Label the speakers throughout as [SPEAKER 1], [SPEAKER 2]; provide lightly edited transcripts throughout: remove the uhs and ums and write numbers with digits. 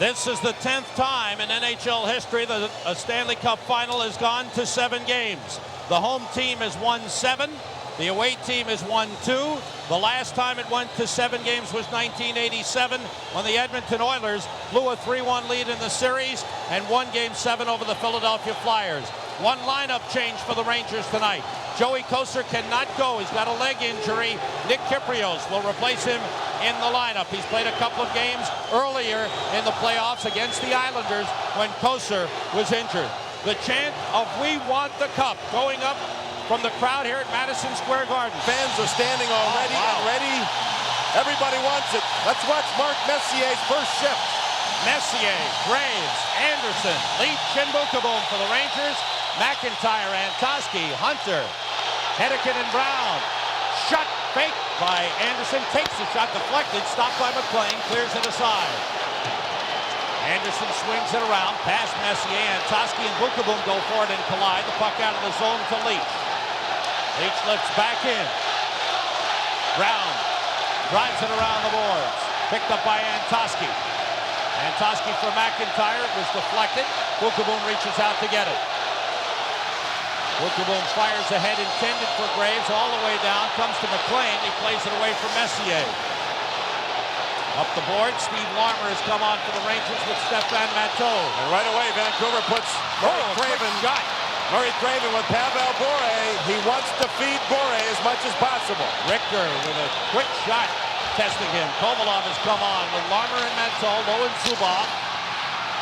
[SPEAKER 1] This is the 10th time in NHL history that a Stanley Cup final has gone to 7 games. The home team has won 7. The away team has won 2. The last time it went to 7 games was 1987 when the Edmonton Oilers blew a 3-1 lead in the series and won Game 7 over the Philadelphia Flyers. One lineup change for the Rangers tonight. Joey Kocur cannot go. He's got a leg injury. Nick Kypreos will replace him in the lineup. He's played a couple of games earlier in the playoffs against the Islanders when Kocur was injured. The chant of "We want the cup" going up from the crowd here at Madison Square Garden.
[SPEAKER 2] Fans are standing already and ready. Everybody wants it. Let's watch Mark Messier's first shift.
[SPEAKER 1] Messier, Graves, Anderson, Leach, and Bukaboom for the Rangers. McIntyre, Antosky, Hunter, Hedican, and Brown. Shot fake by Anderson. Takes the shot, deflected, stopped by McLean, clears it aside. Anderson swings it around, past Messier. Antosky and Bukaboom go for it and collide. The puck out of the zone to Leach. Leach lifts back in. Brown drives it around the boards. Picked up by Antosky. Antosky for McIntyre. It was deflected. Bukaboom reaches out to get it. Bukaboom fires ahead, intended for Graves, all the way down. Comes to McLean. He plays it away from Messier. Up the board, Steve Larmer has come on for the Rangers with Stefan Matteau.
[SPEAKER 2] And right away, Vancouver puts Murray Craven with Pavel Bure. He wants to feed Bure as much as possible.
[SPEAKER 1] Richter with a quick shot testing him. Kovalov has come on with Larmer and Matteau. Low and Zubov.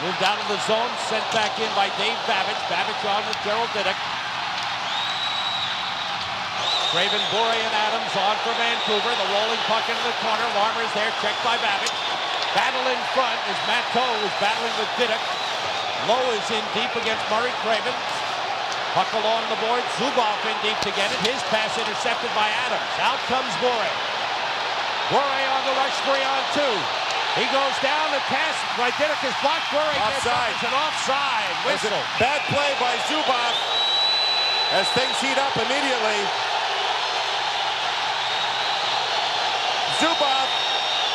[SPEAKER 1] Moved out of the zone, sent back in by Dave Babbage. Babbage on with Gerald Diduck. Craven, Bure, and Adams on for Vancouver. The rolling puck into the corner. Larmer is there, checked by Babbage. Battle in front as Matteau is battling with Diduck. Lowe is in deep against Murray Craven. Puck along the board. Zubov in deep to get it. His pass intercepted by Adams. Out comes Bure. Bure on the rush, 3-on-2. He goes down. The pass by Diduck is blocked. Bure gets up. It's an offside whistle.
[SPEAKER 2] Bad play by Zubov as things heat up immediately. Zubov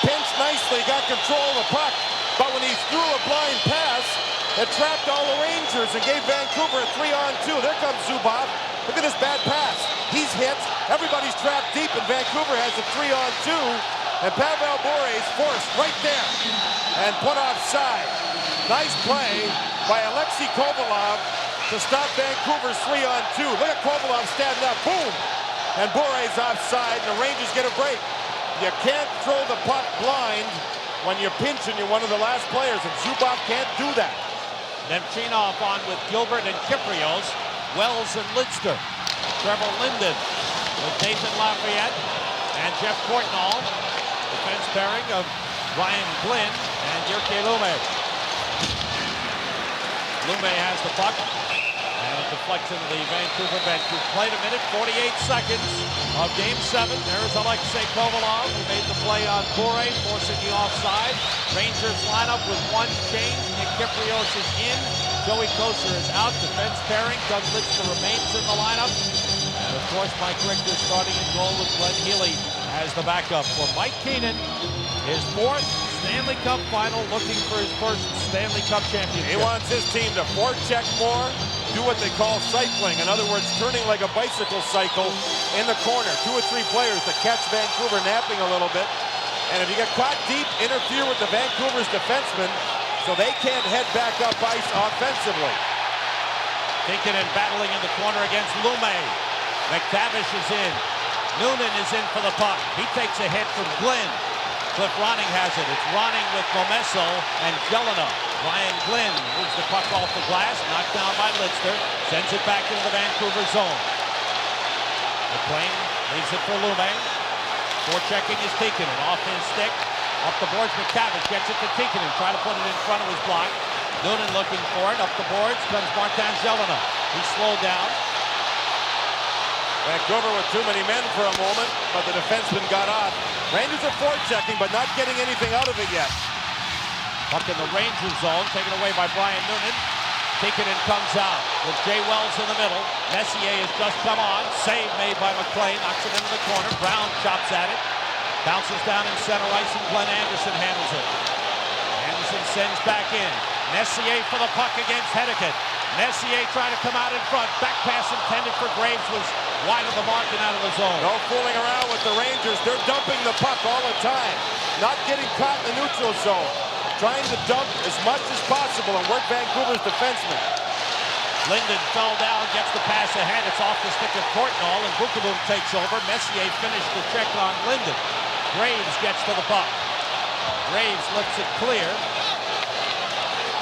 [SPEAKER 2] pinched nicely, got control of the puck, but when he threw a blind pass, it trapped all the Rangers and gave Vancouver a 3-on-2. There comes Zubov. Look at this bad pass. He's hit. Everybody's trapped deep, and Vancouver has a 3-on-2. And Pavel Bure is forced right there and put offside. Nice play by Alexei Kovalov to stop Vancouver's 3-on-2. Look at Kovalov standing up. Boom! And Bure's offside, and the Rangers get a break. You can't throw the puck blind when you're pinching. You're one of the last players, and Zubov can't do that.
[SPEAKER 1] Nemchinov on with Gilbert and Kypreos. Wells and Lidster. Trevor Linden with Nathan Lafayette and Jeff Courtnall. Defense pairing of Ryan Glynn and Jyrki Lumme. Lumme has the puck. And it deflects into the Vancouver bench. We've played a minute, 48 seconds of Game 7. There's Alexei Kovalov, who made the play on Bure, forcing the offside. Rangers line up with one change. Nick Kypreos is in. Joey Kocur is out. Defense pairing. Doug Lidster remains in the lineup. And, of course, Mike Richter starting in goal with Glenn Healy as the backup for Mike Keenan. His 4th Stanley Cup final, looking for his first Stanley Cup championship.
[SPEAKER 2] He wants his team to forecheck more, do what they call cycling. In other words, turning like a bicycle cycle in the corner. 2 or 3 players to catch Vancouver napping a little bit. And if you get caught deep, interfere with the Vancouver's defensemen so they can't head back up ice offensively.
[SPEAKER 1] Tikkanen battling in the corner against Lumme. McTavish is in. Noonan is in for the puck. He takes a hit from Glynn. Cliff Ronning has it. It's Ronning with Momesso and Jelena. Ryan Glynn moves the puck off the glass, knocked down by Lidster, sends it back into the Vancouver zone. McLean leaves it for Lumme. Forechecking is Tikkanen, off his stick. Up the boards, McTavish gets it to Tikkanen, trying to put it in front of his block. Noonan looking for it. Up the boards comes Martin Jelena. He's slowed down.
[SPEAKER 2] Vancouver with too many men for a moment, but the defenseman got off. Rangers are forechecking, but not getting anything out of it yet.
[SPEAKER 1] Puck in the Rangers zone, taken away by Brian Noonan. Tikkanen comes out with Jay Wells in the middle. Messier has just come on. Save made by McLean, knocks it into the corner. Brown chops at it. Bounces down in center ice, and Glenn Anderson handles it. Anderson sends back in. Messier for the puck against Hedican. Messier trying to come out in front. Back pass intended for Graves was wide of the mark and out of the zone.
[SPEAKER 2] No fooling around with the Rangers. They're dumping the puck all the time. Not getting caught in the neutral zone. Trying to dump as much as possible and work Vancouver's defensemen.
[SPEAKER 1] Linden fell down, gets the pass ahead. It's off the stick of Courtnall, and Bukaboom takes over. Messier finished the check on Linden. Graves gets to the puck. Graves lifts it clear.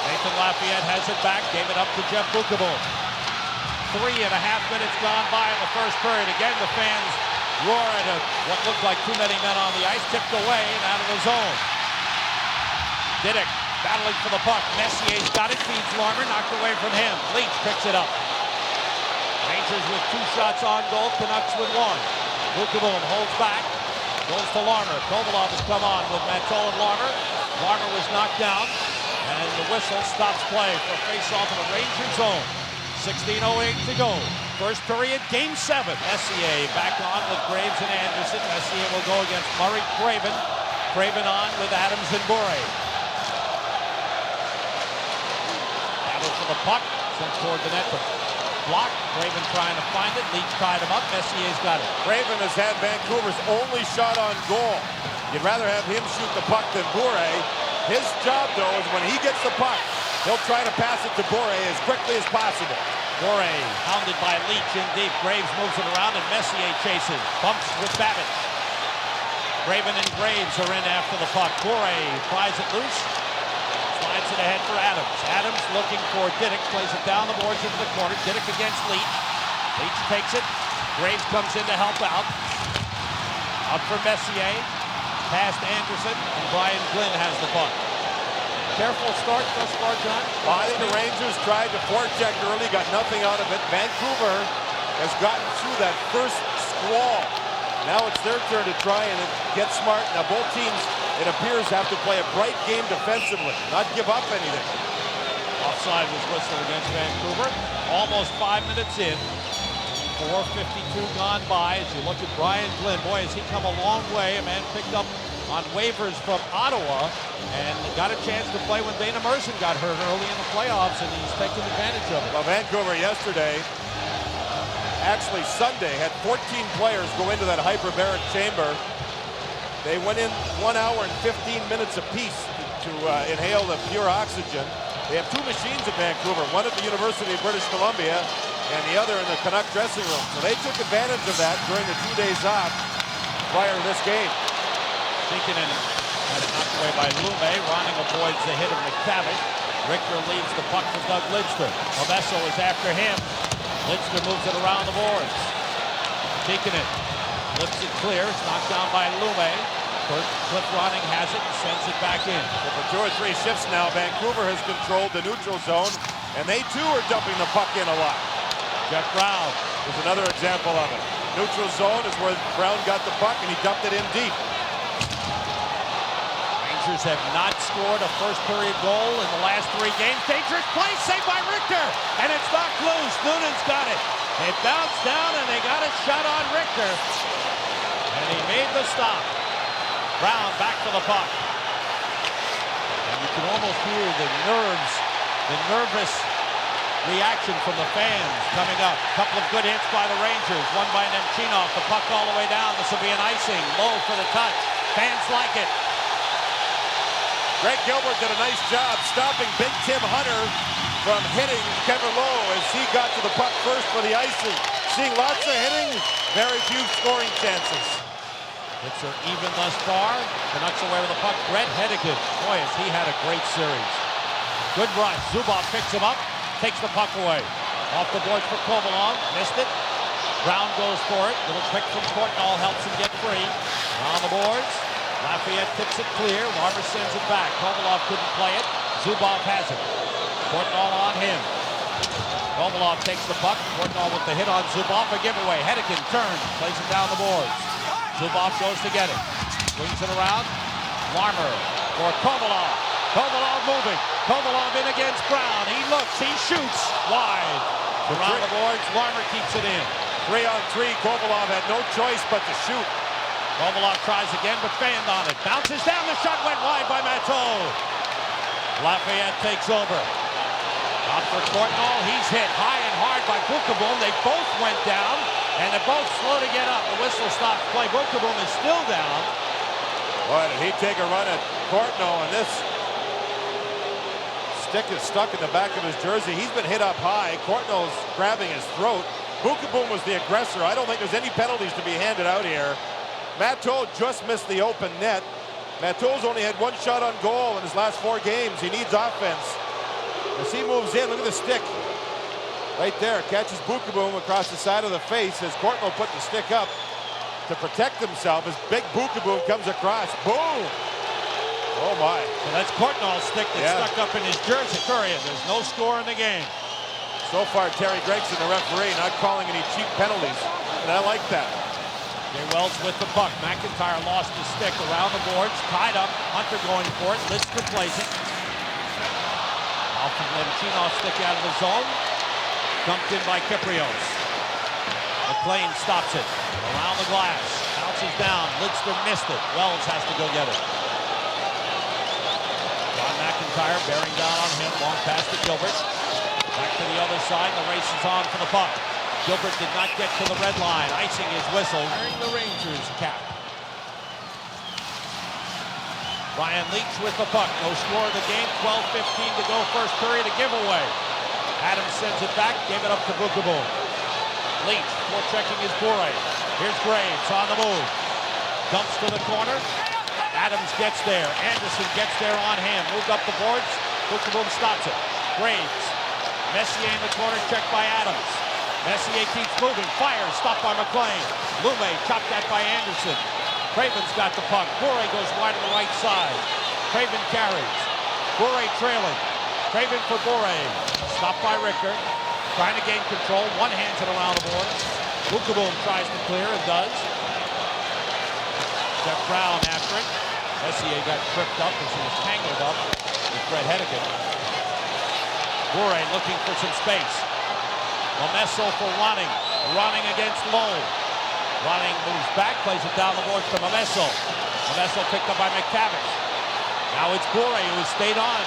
[SPEAKER 1] Nathan Lafayette has it back, gave it up to Jeff Bukaboom. 3.5 minutes gone by in the first period. Again, the fans roar at what looked like too many men on the ice, tipped away and out of the zone. Didick battling for the puck. Messier's got it, feeds Larmer, knocked away from him. Leach picks it up. Rangers with 2 shots on goal, Canucks with 1. Bukaboom holds back, goes to Larmer. Kovalov has come on with Matteau and Larmer. Larmer was knocked down, and the whistle stops play for a face-off in the Ranger zone. 16:08 to go. First period, game 7. Messier back on with Graves and Anderson. Messier will go against Murray Craven. Craven on with Adams and Bure. For the puck, sent toward the net, blocked. Craven trying to find it. Leach tied him up. Messier's got it.
[SPEAKER 2] Craven has had Vancouver's only shot on goal. You'd rather have him shoot the puck than Bure. His job, though, is when he gets the puck, he'll try to pass it to Bure as quickly as possible.
[SPEAKER 1] Bure hounded by Leach in deep. Graves moves it around and Messier chases. Bumps with Babbage. Craven and Graves are in after the puck. Bure pries it loose. Slides it ahead for Adams. Adams looking for Didick. Plays it down the boards into the corner. Didick against Leach. Leach takes it. Graves comes in to help out. Up for Messier. Past Anderson. And Brian Glynn has the puck. Careful start thus far, John.
[SPEAKER 2] I think the Rangers tried to forecheck early. Got nothing out of it. Vancouver has gotten through that first squall. Now it's their turn to try and get smart. Now both teams, it appears, have to play a bright game defensively, not give up anything.
[SPEAKER 1] Offside was whistled against Vancouver. Almost 5 minutes in. 4:52 gone by. As you look at Brian Glynn, boy, has he come a long way. A man picked up on waivers from Ottawa and got a chance to play when Dana Merson got hurt early in the playoffs, and he's taken advantage of it.
[SPEAKER 2] Well, Vancouver yesterday, actually Sunday, had 14 players go into that hyperbaric chamber. They went in 1 hour and 15 minutes apiece to inhale the pure oxygen. They have 2 machines in Vancouver, one at the University of British Columbia and the other in the Canuck dressing room. So they took advantage of that during the 2 days off prior to this game.
[SPEAKER 1] Tikkanen had it knocked away by Lume. Ronning avoids the hit of McTavish. Richter leaves the puck to Doug Lidster. Movesso is after him. Lidster moves it around the boards. Tikkanen lifts it clear. It's knocked down by Lume. Cliff Ronning has it and sends it back in.
[SPEAKER 2] Well, for 2 or 3 shifts now, Vancouver has controlled the neutral zone, and they too are dumping the puck in a lot.
[SPEAKER 1] Jeff Brown
[SPEAKER 2] is another example of it. Neutral zone is where Brown got the puck, and he dumped it in deep.
[SPEAKER 1] Rangers have not scored a first period goal in the last 3 games. Dangerous play, saved by Richter, and it's knocked loose. Noonan's got it. They bounced down, and they got a shot on Richter, and he made the stop. Brown back for the puck. And you can almost hear the nervous reaction from the fans coming up. A couple of good hits by the Rangers. One by Nemchinov. The puck all the way down. This will be an icing. Low for the touch. Fans like it.
[SPEAKER 2] Greg Gilbert did a nice job stopping Big Tim Hunter from hitting Kevin Lowe as he got to the puck first for the icing. Seeing lots of hitting, very few scoring chances.
[SPEAKER 1] Hits are even thus far. Canucks away with the puck. Brett Hedican. Boy, has he had a great series. Good rush. Zubov picks him up. Takes the puck away. Off the boards for Kovalov. Missed it. Brown goes for it. Little quick from Courtnall helps him get free. On the boards. Lafayette tips it clear. Larmer sends it back. Kovalov couldn't play it. Zubov has it. Courtnall on him. Kovalov takes the puck. Courtnall with the hit on Zubov. A giveaway. Hedican turns. Plays it down the boards. Zubov goes to get it. Swings it around. Larmer for Kovalov. Kovalov moving. Kovalov in against Brown. He looks. He shoots. Wide. Around the boards. Larmer keeps it in.
[SPEAKER 2] 3-on-3. Kovalov had no choice but to shoot.
[SPEAKER 1] Kovalov tries again, but fanned on it. Bounces down. The shot went wide by Matteau. Lafayette takes over. Out for Courtnall. He's hit high and hard by Bookeboom. They both went down, and they're both slow to get up. The whistle stops play. Bookeboom is still down.
[SPEAKER 2] Boy, did he take a run at Courtnall, and this stick is stuck in the back of his jersey. He's been hit up high. Courtnall's grabbing his throat. Bookeboom was the aggressor. I don't think there's any penalties to be handed out here. Matteau just missed the open net. Matteau's only had one shot on goal in his last 4 games. He needs offense. As he moves in, look at the stick. Right there, catches Bookeboom across the side of the face as Courtnall put the stick up to protect himself as big Bookeboom comes across. Boom! Oh my.
[SPEAKER 1] So that's Courtnall's stick that's stuck up in his jersey. Period. There's no score in the game.
[SPEAKER 2] So far, Terry Gregson, the referee, not calling any cheap penalties, and I like that.
[SPEAKER 1] Jay Wells with the puck. McIntyre lost his stick around the boards, tied up. Hunter going for it. Lidstrom plays it. Alfred Lemchinoff stick out of the zone. Dumped in by Kyprios. McLean stops it. Around the glass. Bounces down. Lidstrom missed it. Wells has to go get it. John McIntyre bearing down on him. Long pass to Gilbert. Back to the other side. The race is on for the puck. Gilbert did not get to the red line. Icing his whistle. Wearing the Rangers cap. Ryan Leach with the puck. No score of the game. 12:15 to go. First period. A giveaway. Adams sends it back. Gave it up to Bookeboom. Leach forechecking his Bure. Here's Graves on the move. Dumps to the corner. Adams gets there. Anderson gets there on him. Moved up the boards. Bookeboom stops it. Graves. Messier in the corner. Checked by Adams. Messier keeps moving. Fires. Stopped by McLean. Lume chopped at by Anderson. Craven's got the puck. Bure goes wide to the right side. Craven carries. Bure trailing. Craven for Bure. Stopped by Richter. Trying to gain control. One hands it around the boards. Bookeboom tries to clear and does. Jeff Brown after it. Messier got tripped up as he was tangled up with Fred Hennigan. Bure looking for some space. Momesso for Ronning. Ronning against Lowe. Ronning moves back, plays it down the boards to Momesso. Momesso picked up by McTavish. Now it's Bure who has stayed on.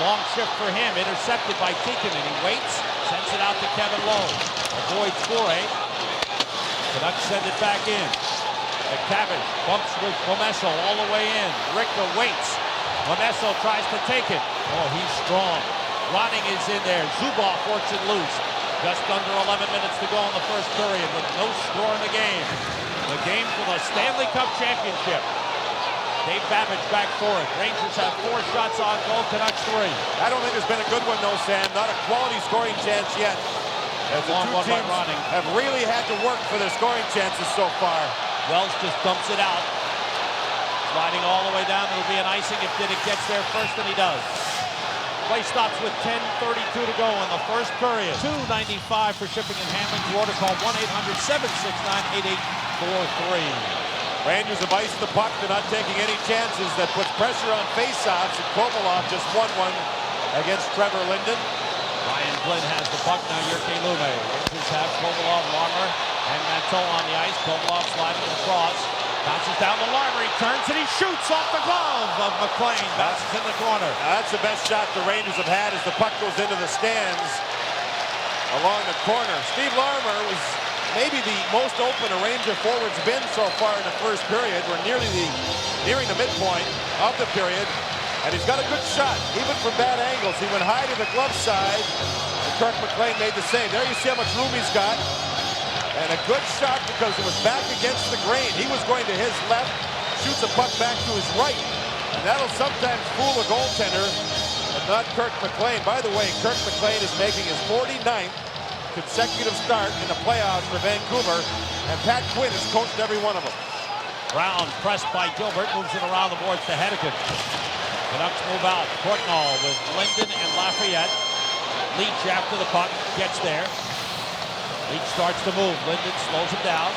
[SPEAKER 1] Long shift for him, intercepted by Tikin, and he waits, sends it out to Kevin Lowe. Avoids Bure. Canucks send it back in. McTavish bumps with Momesso all the way in. Richter waits. Momesso tries to take it. Oh, he's strong. Ronning is in there. Zubov works it loose. Just under 11 minutes to go in the first period with no score in the game. The game for the Stanley Cup Championship. Dave Babbage back for it. Rangers have 4 shots on goal. Canucks 3.
[SPEAKER 2] I don't think there's been a good one, though, Sam. Not a quality scoring chance yet. As the
[SPEAKER 1] Long
[SPEAKER 2] two
[SPEAKER 1] one by
[SPEAKER 2] teams
[SPEAKER 1] Ronning.
[SPEAKER 2] have really had to work for their scoring chances so far.
[SPEAKER 1] Wells just dumps it out. Sliding all the way down. It'll be an icing if Diddick gets there first, and he does. Play stops with 10:32 to go in the first period. $2.95 for shipping and handling. The order call 1-800-769-8843.
[SPEAKER 2] Rangers have iced the puck. They're not taking any chances. That puts pressure on faceoffs, and Kovalov just won one against Trevor Linden.
[SPEAKER 1] Ryan Glynn has the puck. Now Jyrki Lume. Rangers have Kovalov, Larmer, and Matteau on the ice. Kovalov sliding across. Bounces down the line, he turns and he shoots off the glove of McLean. Bounces in the corner.
[SPEAKER 2] That's the best shot the Rangers have had as the puck goes into the stands along the corner. Steve Larmer was maybe the most open a Ranger forward's been so far in the first period. We're nearing the midpoint of the period, and he's got a good shot, even from bad angles. He went high to the glove side, and Kirk McLean made the save. There you see how much room he's got. And a good shot because it was back against the grain. He was going to his left, shoots a puck back to his right. And that'll sometimes fool a goaltender, but not Kirk McLean. By the way, Kirk McLean is making his 49th consecutive start in the playoffs for Vancouver, and Pat Quinn has coached every one of them.
[SPEAKER 1] Brown pressed by Gilbert, moves it around the boards to Hennigan. Canucks move out. Courtnall with Linden and Lafayette. Leach after the puck, gets there. Leach starts to move. Linden slows him down.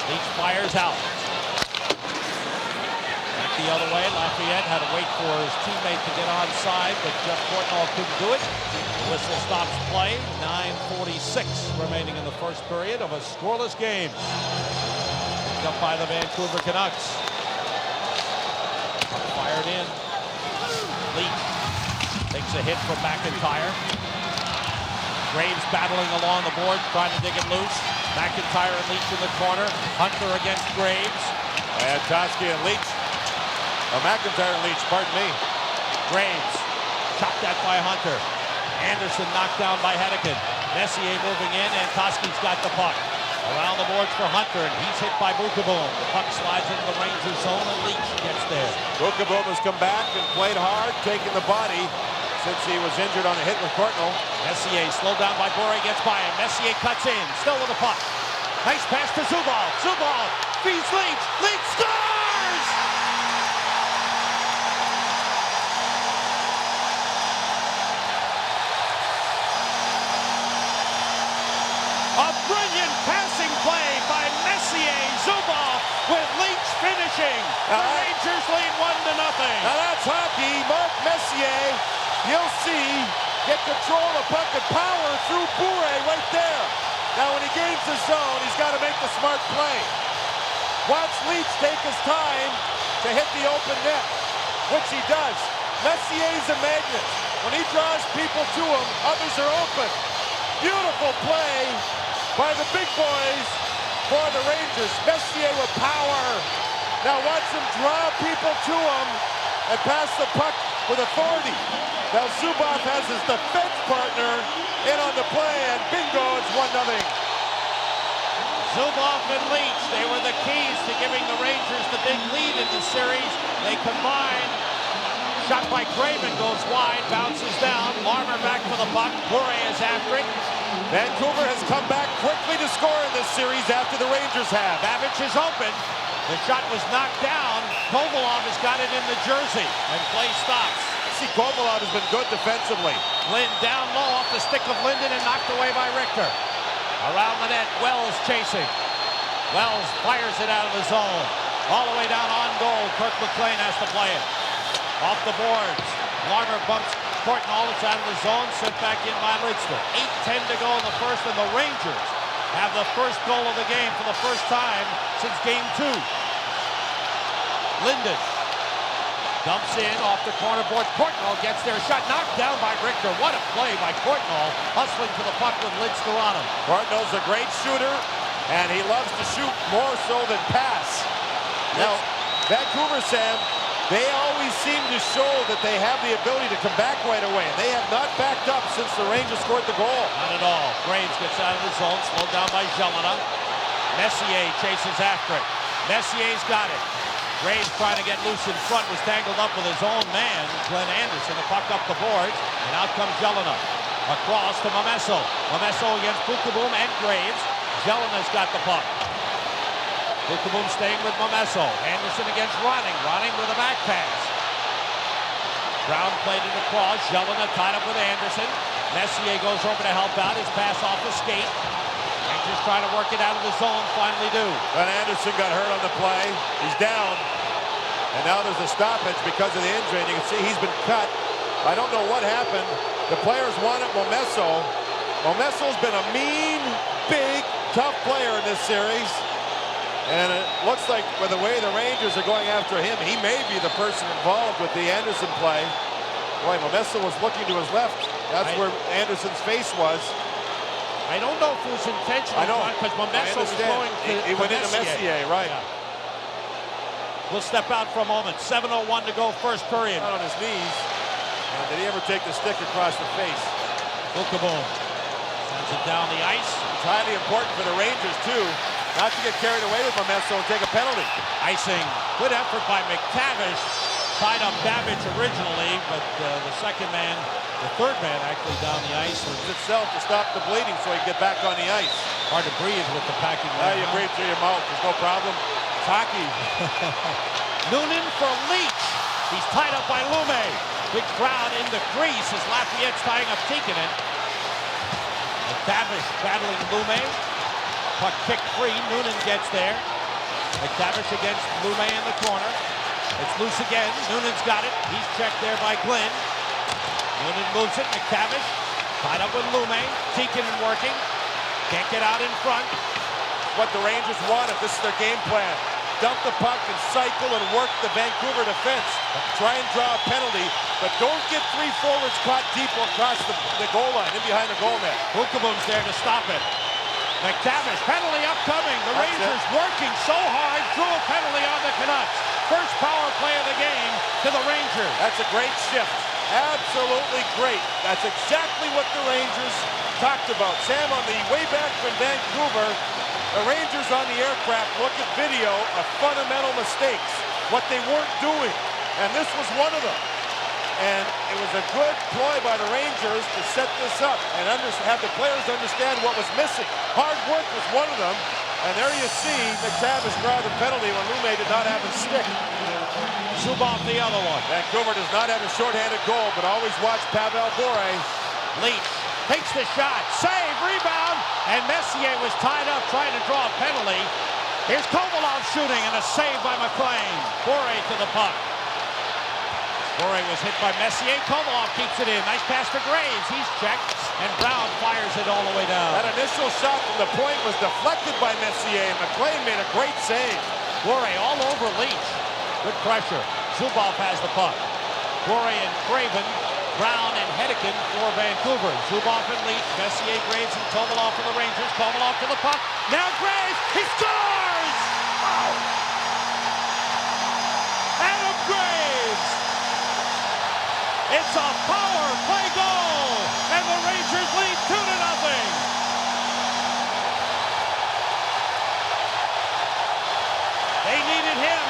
[SPEAKER 1] Leach fires out. Back the other way. Lafayette had to wait for his teammate to get onside, but Jeff Courtnall couldn't do it. The whistle stops play. 9:46 remaining in the first period of a scoreless game. Picked up by the Vancouver Canucks. Fired in. Leach Takes a hit from McIntyre. Graves battling along the board, trying to dig it loose. McIntyre and Leach in the corner. Hunter against Graves.
[SPEAKER 2] And Toski and Leach. McIntyre and Leach, pardon me.
[SPEAKER 1] Graves chopped at by Hunter. Anderson knocked down by Hedican. Messier moving in, and Toski's got the puck. Around the boards for Hunter, and he's hit by Bukaboom. The puck slides into the Rangers zone, and Leach gets there.
[SPEAKER 2] Bukaboom has come back and played hard, taking the body since he was injured on a hit with Courtnall.
[SPEAKER 1] Messier slowed down by Bure, gets by him. Messier cuts in, still with the puck. Nice pass to Zubov. Zubov feeds Leach. Leach scores! A brilliant passing play by Messier. Zubov with Leach finishing. The Rangers lead 1-0.
[SPEAKER 2] Now that's hockey. Mark Messier, you'll see, get control of puck and power through Bure right there. Now when he gains the zone, he's got to make the smart play. Watch Leach take his time to hit the open net, which he does. Messier's a magnet. When he draws people to him, others are open. Beautiful play by the big boys for the Rangers. Messier with power. Now watch him draw people to him and pass the puck with authority. Now Zubov has his defense partner in on the play, and bingo, it's 1-0.
[SPEAKER 1] Zubov and Leach, they were the keys to giving the Rangers the big lead in the series. They combined. Shot by Craven goes wide, bounces down. Larmer back for the puck. Bure is after it.
[SPEAKER 2] Vancouver has come back quickly to score in this series after the Rangers have.
[SPEAKER 1] Babic is open. The shot was knocked down. Kovalov has got it in the jersey, and play stops.
[SPEAKER 2] See, Kovalov has been good defensively.
[SPEAKER 1] Lynn down low off the stick of Linden and knocked away by Richter. Around the net, Wells chasing. Wells fires it out of the zone. All the way down on goal. Kirk McLean has to play it. Off the boards. Larmer bumps Courtnall. It's out of the zone. Sent back in by Lidster. 8:10 to go in the first, and the Rangers have the first goal of the game for the first time since game 2. Linden dumps in off the corner board. Courtnall gets there. Shot knocked down by Richter. What a play by Courtnall. Hustling to the puck with Lidster on him.
[SPEAKER 2] Courtnall's a great shooter, and he loves to shoot more so than pass. Now, Vancouver, Sam, they always seem to show that they have the ability to come back right away. They have not backed up since the Rangers scored the goal.
[SPEAKER 1] Not at all. Graves gets out of the zone, slowed down by Jelena. Messier chases after it. Messier's got it. Graves trying to get loose in front, was tangled up with his own man, Glenn Anderson. The puck up the boards, and out comes Jelena. Across to Momesso. Momesso against Bukaboom and Graves. Jelena's got the puck. Bukaboom staying with Momesso. Anderson against Ronning. Ronning with a back pass. Brown played it across. Jelena tied up with Anderson. Messier goes over to help out. His pass off the skate. Rangers trying to work it out of the zone. Finally do.
[SPEAKER 2] Glenn Anderson got hurt on the play. He's down. And now there's a stoppage because of the injury. And you can see he's been cut. I don't know what happened. The players wanted Momesso. Momesso's been a mean, big, tough player in this series. And it looks like with the way the Rangers are going after him, he may be the person involved with the Anderson play. Boy, Momesso was looking to his left. That's where Anderson's face was.
[SPEAKER 1] I don't know if it was intentional,
[SPEAKER 2] I know,
[SPEAKER 1] because Momesso was going to
[SPEAKER 2] he went into Messier, right.
[SPEAKER 1] Yeah. We'll step out for a moment. 7:01 to go, first period.
[SPEAKER 2] Out on his knees. And did he ever take the stick across the face?
[SPEAKER 1] Bukaboom sends it down the ice.
[SPEAKER 2] It's highly important for the Rangers, too, not to get carried away with Momesso and take a penalty.
[SPEAKER 1] Icing. Good effort by McTavish. Tied up Babic originally, but the second man, the third man actually down the ice.
[SPEAKER 2] Used itself to stop the bleeding so he can get back on the ice.
[SPEAKER 1] Hard to breathe with the packing.
[SPEAKER 2] Now you breathe through your mouth. There's no problem. It's hockey.
[SPEAKER 1] Noonan for Leach. He's tied up by Lume. Big crowd in the crease as Lafayette's tying up Tikkanen. McTavish battling Lume. Puck kicked free. Noonan gets there. McTavish against Lume in the corner. It's loose again. Noonan's got it. He's checked there by Glenn. Noonan moves it. McTavish tied up with Lume. Tikkanen working. Can't get out in front.
[SPEAKER 2] What the Rangers want if this is their game plan. dump the puck and cycle and work the Vancouver defense. Try and draw a penalty, but don't get three forwards caught deep across the goal line, in behind the goal net.
[SPEAKER 1] Bukaboom's there to stop it. McTavish, penalty upcoming. The Rangers working so hard, drew a penalty on the Canucks. First power play of the game to the Rangers.
[SPEAKER 2] That's a great shift. Absolutely great. That's exactly what the Rangers talked about. Sam, on the way back from Vancouver, the Rangers on the aircraft look at video of fundamental mistakes, what they weren't doing, and this was one of them. And it was a good ploy by the Rangers to set this up and have the players understand what was missing. Hard work was one of them, and there you see McTavish draw the penalty when Lume did not have his stick.
[SPEAKER 1] Zubov the other one.
[SPEAKER 2] Vancouver does not have a shorthanded goal, but always watch Pavel Bure.
[SPEAKER 1] Leach takes the shot, save, rebound, and Messier was tied up trying to draw a penalty. Here's Kovalov shooting and a save by McLean. Bure to the puck. Bure was hit by Messier. Kovalov keeps it in. Nice pass to Graves. He's checked, and Brown fires it all the way down.
[SPEAKER 2] That initial shot from the point was deflected by Messier, and McLean made a great save.
[SPEAKER 1] Bure all over Leach. Good pressure. Zubov has the puck. Bure and Craven, Brown and Hedican for Vancouver. Zubov and Leach, Messier, Graves, and Kovalov for the Rangers. Kovalov to the puck. Now Graves, he scores! Wow. Adam Graves! It's a power play goal, and the Rangers lead 2-0. They needed him.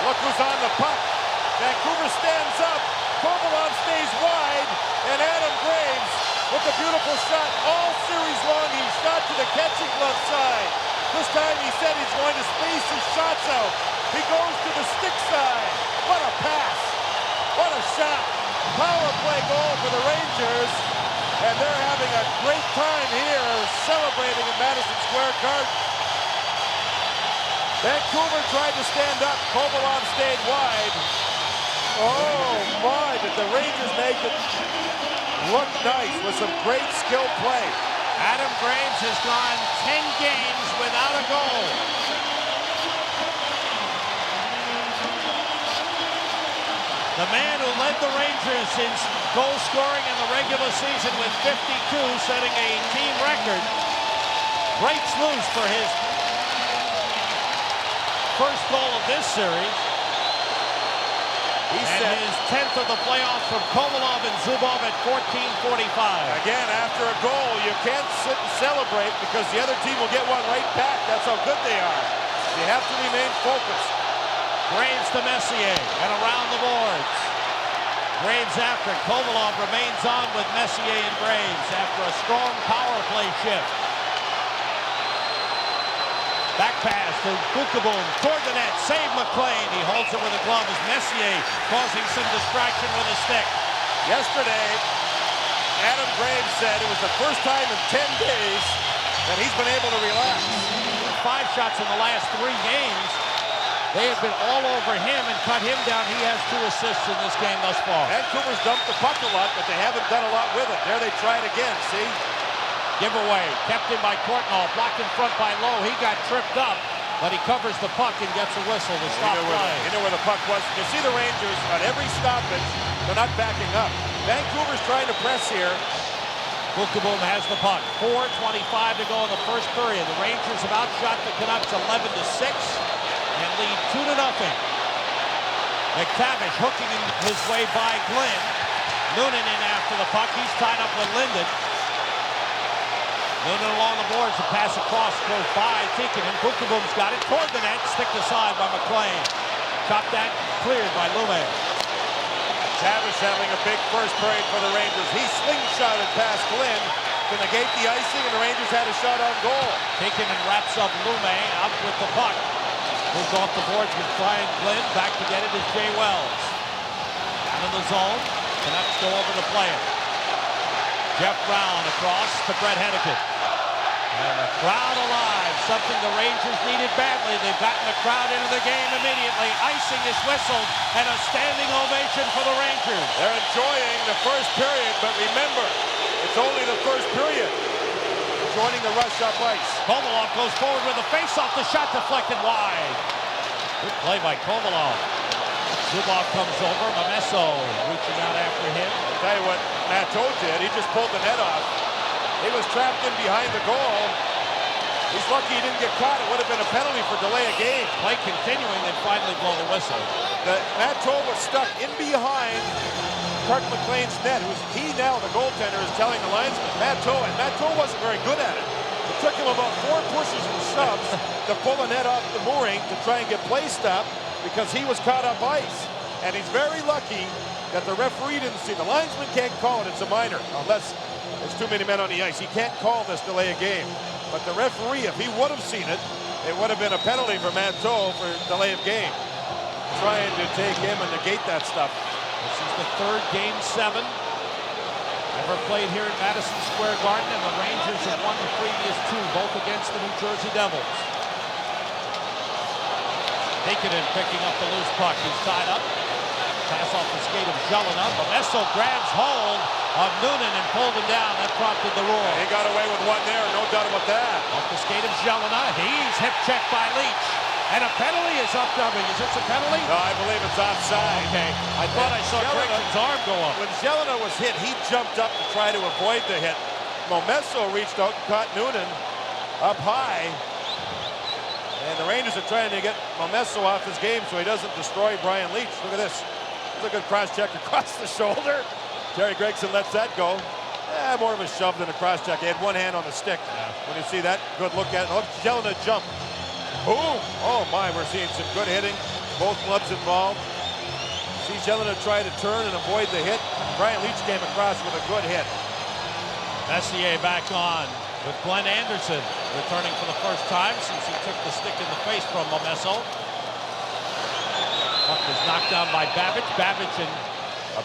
[SPEAKER 2] Look who's on the puck. Vancouver stands up. Kovalov stays wide, and Adam Graves with a beautiful shot all series long. He shot to the catching glove side. This time he said he's going to space his shots out. He goes to the stick side. What a pass. What a shot. Power play goal for the Rangers, and they're having a great time here celebrating in Madison Square Garden. Vancouver tried to stand up. Kovalov stayed wide. Oh my, did the Rangers make it look nice with some great skill play.
[SPEAKER 1] Adam Graves has gone 10 games without a goal. The man who led the Rangers in goal scoring in the regular season with 52, setting a team record, breaks loose for his first goal of this series. And his 10th of the playoffs from Kovalov and Zubov at 14:45.
[SPEAKER 2] Again, after a goal, you can't sit and celebrate because the other team will get one right back. That's how good they are. You have to remain focused.
[SPEAKER 1] Graves to Messier and around the boards. Graves after. Kovalov remains on with Messier and Graves after a strong power play shift. Back pass to Bukaboom toward the net. Save McLean. He holds it with a glove as Messier causing some distraction with a stick.
[SPEAKER 2] Yesterday, Adam Graves said it was the first time in 10 days that he's been able to relax.
[SPEAKER 1] 5 shots in the last 3 games. They have been all over him and cut him down. He has 2 assists in this game thus far.
[SPEAKER 2] Vancouver's dumped the puck a lot, but they haven't done a lot with it. There they try it again, see?
[SPEAKER 1] Giveaway, kept in by Courtnall, blocked in front by Lowe. He got tripped up, but he covers the puck and gets a whistle to stop play.
[SPEAKER 2] You know where the puck was. You see the Rangers on every stoppage, they're not backing up. Vancouver's trying to press here.
[SPEAKER 1] Bukaboom has the puck. 4:25 to go in the first period. The Rangers have outshot the Canucks 11-6 and lead 2-0. McTavish hooking his way by Glenn. Noonan in after the puck. He's tied up with Linden. Noonan along the boards, a pass across goes by Tikkanen. Bukaboom's got it toward the net, stick aside by McLean. Chopped that, cleared by Lume.
[SPEAKER 2] Tavish having a big first period for the Rangers. He slingshotted past Glenn to negate the icing, and the Rangers had a shot on goal.
[SPEAKER 1] Tikkanen wraps up Lume, up with the puck. Moves off the boards with Brian Glenn. Back to get it is Jay Wells. Out of the zone. Canucks go over to play it. Jeff Brown across to Brett Hedican. And the crowd alive, something the Rangers needed badly. They've gotten the crowd into the game immediately. Icing is whistled, and a standing ovation for the Rangers.
[SPEAKER 2] They're enjoying the first period, but remember, it's only the first period. Joining the rush up ice.
[SPEAKER 1] Kovalov goes forward with a face-off. The shot deflected wide. Good play by Kovalov. Zubov comes over. Momesso reaching out after him.
[SPEAKER 2] I'll tell you what Matteau did. He just pulled the net off. He was trapped in behind the goal. He's lucky he didn't get caught. It would have been a penalty for delay of game.
[SPEAKER 1] Play continuing, then finally blow the whistle.
[SPEAKER 2] Matteau was stuck in behind Kirk McLean's net. He now, the goaltender, is telling the linesman, Matteau, and Matteau wasn't very good at it. It took him about 4 pushes and shoves to pull the net off the mooring to try and get play stopped because he was caught up ice. And he's very lucky that the referee didn't see. The linesman can't call it. It's a minor unless there's too many men on the ice. He can't call this delay of game. But the referee, if he would have seen it, it would have been a penalty for Matteau for delay of game. Trying to take him and negate that stuff.
[SPEAKER 1] This is the third Game 7 ever played here at Madison Square Garden, and the Rangers have won the previous 2, both against the New Jersey Devils. Heikkinen picking up the loose puck. He's tied up. Pass off the skate of Jelena. Momesso grabs hold of Noonan and pulled him down. That prompted the roar.
[SPEAKER 2] He got away with one there, no doubt about that.
[SPEAKER 1] Off the skate of Jelena. He's hip checked by Leach. And a penalty is upcoming. Is this a penalty?
[SPEAKER 2] No, I believe it's offside.
[SPEAKER 1] Okay. I thought I saw Creighton's arm go up.
[SPEAKER 2] When Jelena was hit, he jumped up to try to avoid the hit. Momesso reached out and caught Noonan up high. And the Rangers are trying to get Momesso off his game so he doesn't destroy Brian Leach. Look at this. It's a good cross-check across the shoulder. Terry Gregson lets that go. More of a shove than a cross-check. He had one hand on the stick.
[SPEAKER 1] Yeah.
[SPEAKER 2] When you see that, good look at it. Look, Jelena jump. Boom! Oh my, we're seeing some good hitting. Both clubs involved. See Jelena try to turn and avoid the hit. Brian Leach came across with a good hit.
[SPEAKER 1] Messier back on with Glenn Anderson returning for the first time since he took the stick in the face from Momesso. Puck is knocked down by Babbage. Babbage and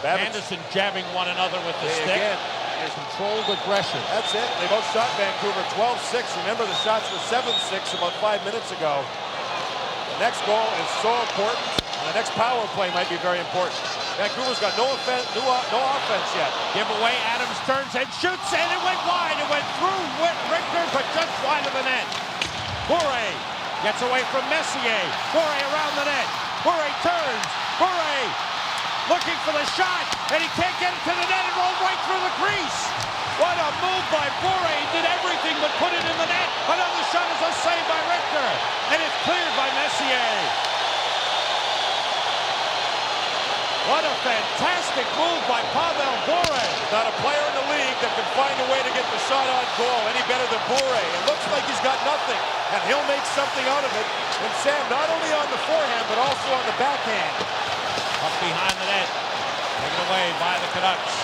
[SPEAKER 1] Anderson jabbing one another with the stick.
[SPEAKER 2] Again.
[SPEAKER 1] Controlled aggression.
[SPEAKER 2] That's it. They've outshot Vancouver 12-6. Remember, the shots were 7-6 about 5 minutes ago. The next goal is so important. And the next power play might be very important. Vancouver's got no offense yet.
[SPEAKER 1] Give away. Adams turns and shoots, and it went wide. It went through Richter, but just wide of the net. Bure gets away from Messier. Bure around the net. Bure turns. Bure looking for the shot, and he can't get it to the net and rolled right through the crease. What a move by Bure. He did everything but put it in the net. Another shot is a save by Richter, and it's cleared by Messier. What a fantastic move by Pavel Bure.
[SPEAKER 2] Not a player in the league that can find a way to get the shot on goal any better than Bure. It looks like he's got nothing, and he'll make something out of it. And Sam, not only on the forehand, but also on the backhand.
[SPEAKER 1] Up behind the net, taken away by the Canucks.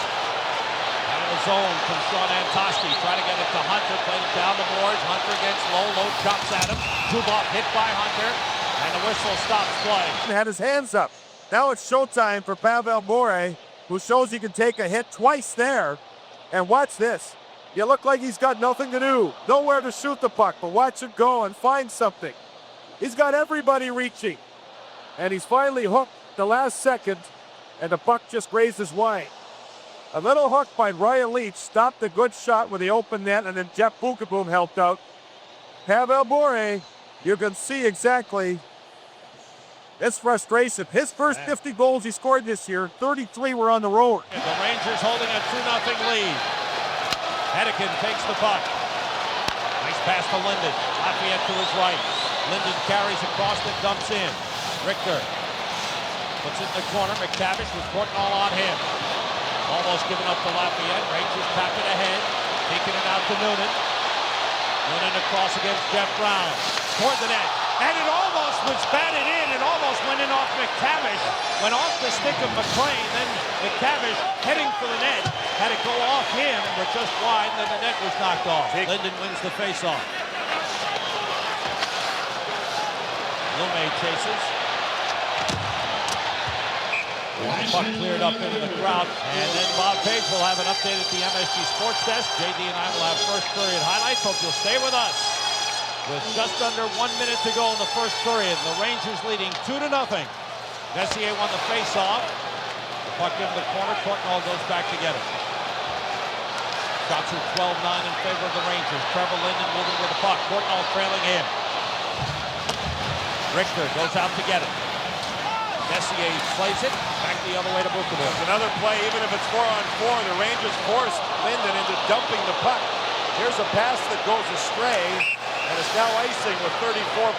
[SPEAKER 1] Out of the zone from Sean Antoski. Try to get it to Hunter, played it down the boards. Hunter against Low. Low chops at him. Zubov hit by Hunter, and the whistle stops play.
[SPEAKER 3] Had his hands up. Now it's showtime for Pavel Bure, who shows he can take a hit twice there. And watch this. You look like he's got nothing to do. Nowhere to shoot the puck, but watch him go and find something. He's got everybody reaching. And he's finally hooked the last second, and the puck just grazes wide. A little hook by Ryan Leach stopped a good shot with the open net, and then Jeff Bukaboom helped out. Pavel Bure, you can see exactly his frustration. His first 50 goals he scored this year, 33 were on the road.
[SPEAKER 1] And the Rangers holding a 2-0 lead. Heikkinen takes the puck. Nice pass to Linden. Lafayette to his right. Linden carries across and dumps in. Richter puts it in the corner. McTavish with Courtnall on him. Almost giving up to Lafayette. Rangers tap it ahead. Taking it out to Noonan. Noonan across against Jeff Brown. Toward the net. And it almost was batted in. It almost went in off McTavish. Went off the stick of McLean. Then McTavish heading for the net. Had it go off him, but just wide. And then the net was knocked off. Linden wins the faceoff. Lume chases. Puck cleared up into the crowd, and then Bob Page will have an update at the MSG Sports Desk. JD and I will have first period highlights. Hope you'll stay with us. With just under 1 minute to go in the first period, the Rangers leading 2-0. Messier won the face-off. The puck in the corner. Courtnall goes back to get it. Shots are 12-9 in favor of the Rangers. Trevor Linden moving with the puck. Courtnall trailing him. Richter goes out to get it. Messier plays it back the other way to Buchaboo.
[SPEAKER 2] Another play, even if it's 4-on-4, the Rangers forced Linden into dumping the puck. Here's a pass that goes astray, and it's now icing with 34.2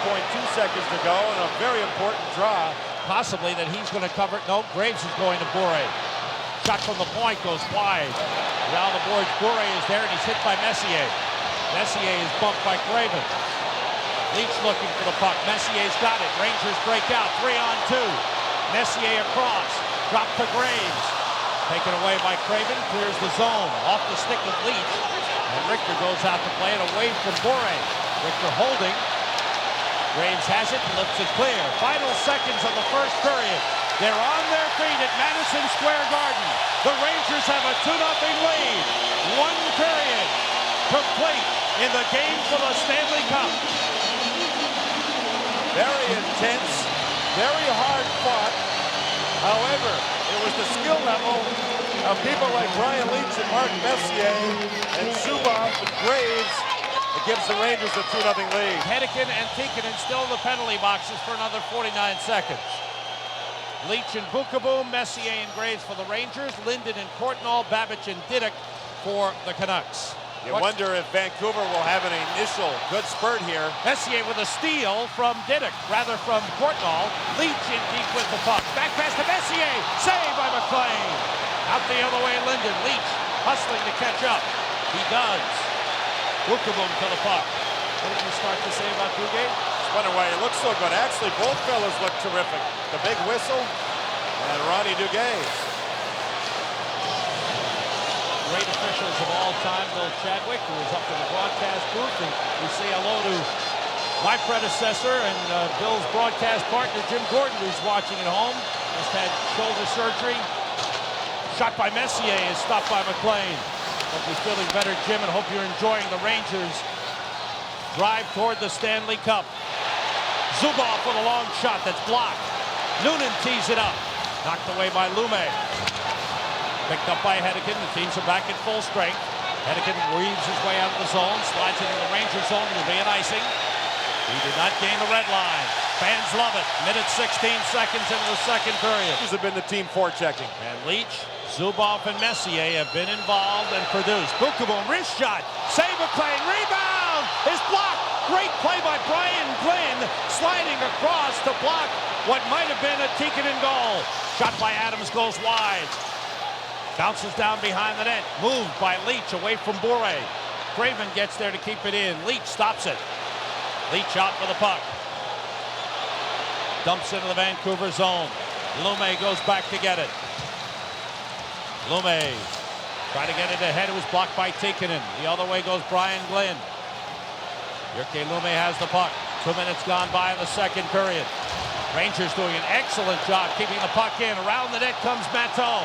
[SPEAKER 2] seconds to go, and a very important draw.
[SPEAKER 1] Possibly that he's going to cover it. No, Graves is going to Bure. Shot from the point goes wide. Around the boards, Bure is there, and he's hit by Messier. Messier is bumped by Craven. Leach looking for the puck. Messier's got it. Rangers break out. 3-on-2. Messier across. Drop to Graves. Taken away by Craven. Clears the zone. Off the stick of Leach. And Richter goes out to play it away from Bure. Richter holding. Graves has it and lifts it clear. Final seconds of the first period. They're on their feet at Madison Square Garden. The Rangers have a 2-0 lead. One period complete in the game for the Stanley Cup.
[SPEAKER 2] Very intense, very hard fought. However, it was the skill level of people like Brian Leach and Mark Messier and Zubov and Graves that gives the Rangers a 2-0 lead.
[SPEAKER 1] Hedican and Tikkanen still in the penalty boxes for another 49 seconds. Leach and Buchaboo, Messier and Graves for the Rangers, Linden and Courtnall, Babbage and Diduck for the Canucks.
[SPEAKER 2] You wonder if Vancouver will have an initial good spurt here.
[SPEAKER 1] Messier with a steal from Diduck, rather from Courtnall. Leach in deep with the puck. Back pass to Messier, saved by McLean. Out the other way, Linden. Leach hustling to catch up. He does. Buchaboo to the puck. What did you start to say about Duguay?
[SPEAKER 2] Just wonder why he looks so good. Actually, both fellas look terrific. The big whistle and Ronnie Duguay.
[SPEAKER 1] Great officials of all time, Bill Chadwick, who was up in the broadcast booth, and we say hello to my predecessor and Bill's broadcast partner, Jim Gordon, who's watching at home. Just had shoulder surgery. Shot by Messier is stopped by McLean. Hope you're feeling better, Jim, and hope you're enjoying the Rangers' drive toward the Stanley Cup. Zubov with a long shot that's blocked. Noonan tees it up. Knocked away by Lume. Picked up by Hedican. The teams are back at full strength. Hedican weaves his way out of the zone, slides into the Ranger zone. Will be an icing. He did not gain the red line. Fans love it. Minute 16 seconds into the second period.
[SPEAKER 2] These have been the team forechecking.
[SPEAKER 1] And Leach, Zubov, and Messier have been involved and produced. Buchaboo, wrist shot. Save McLean. Rebound is blocked. Great play by Brian Glynn, sliding across to block what might have been a Tikkanen goal. Shot by Adams goes wide. Bounces down behind the net. Moved by Leach away from Bure. Craven gets there to keep it in. Leach stops it. Leach out for the puck. Dumps into the Vancouver zone. Lume goes back to get it. Lume trying to get it ahead. It was blocked by Tikkanen. The other way goes Brian Glynn. Jyrki Lume has the puck. 2 minutes gone by in the second period. Rangers doing an excellent job keeping the puck in. Around the net comes Matteau.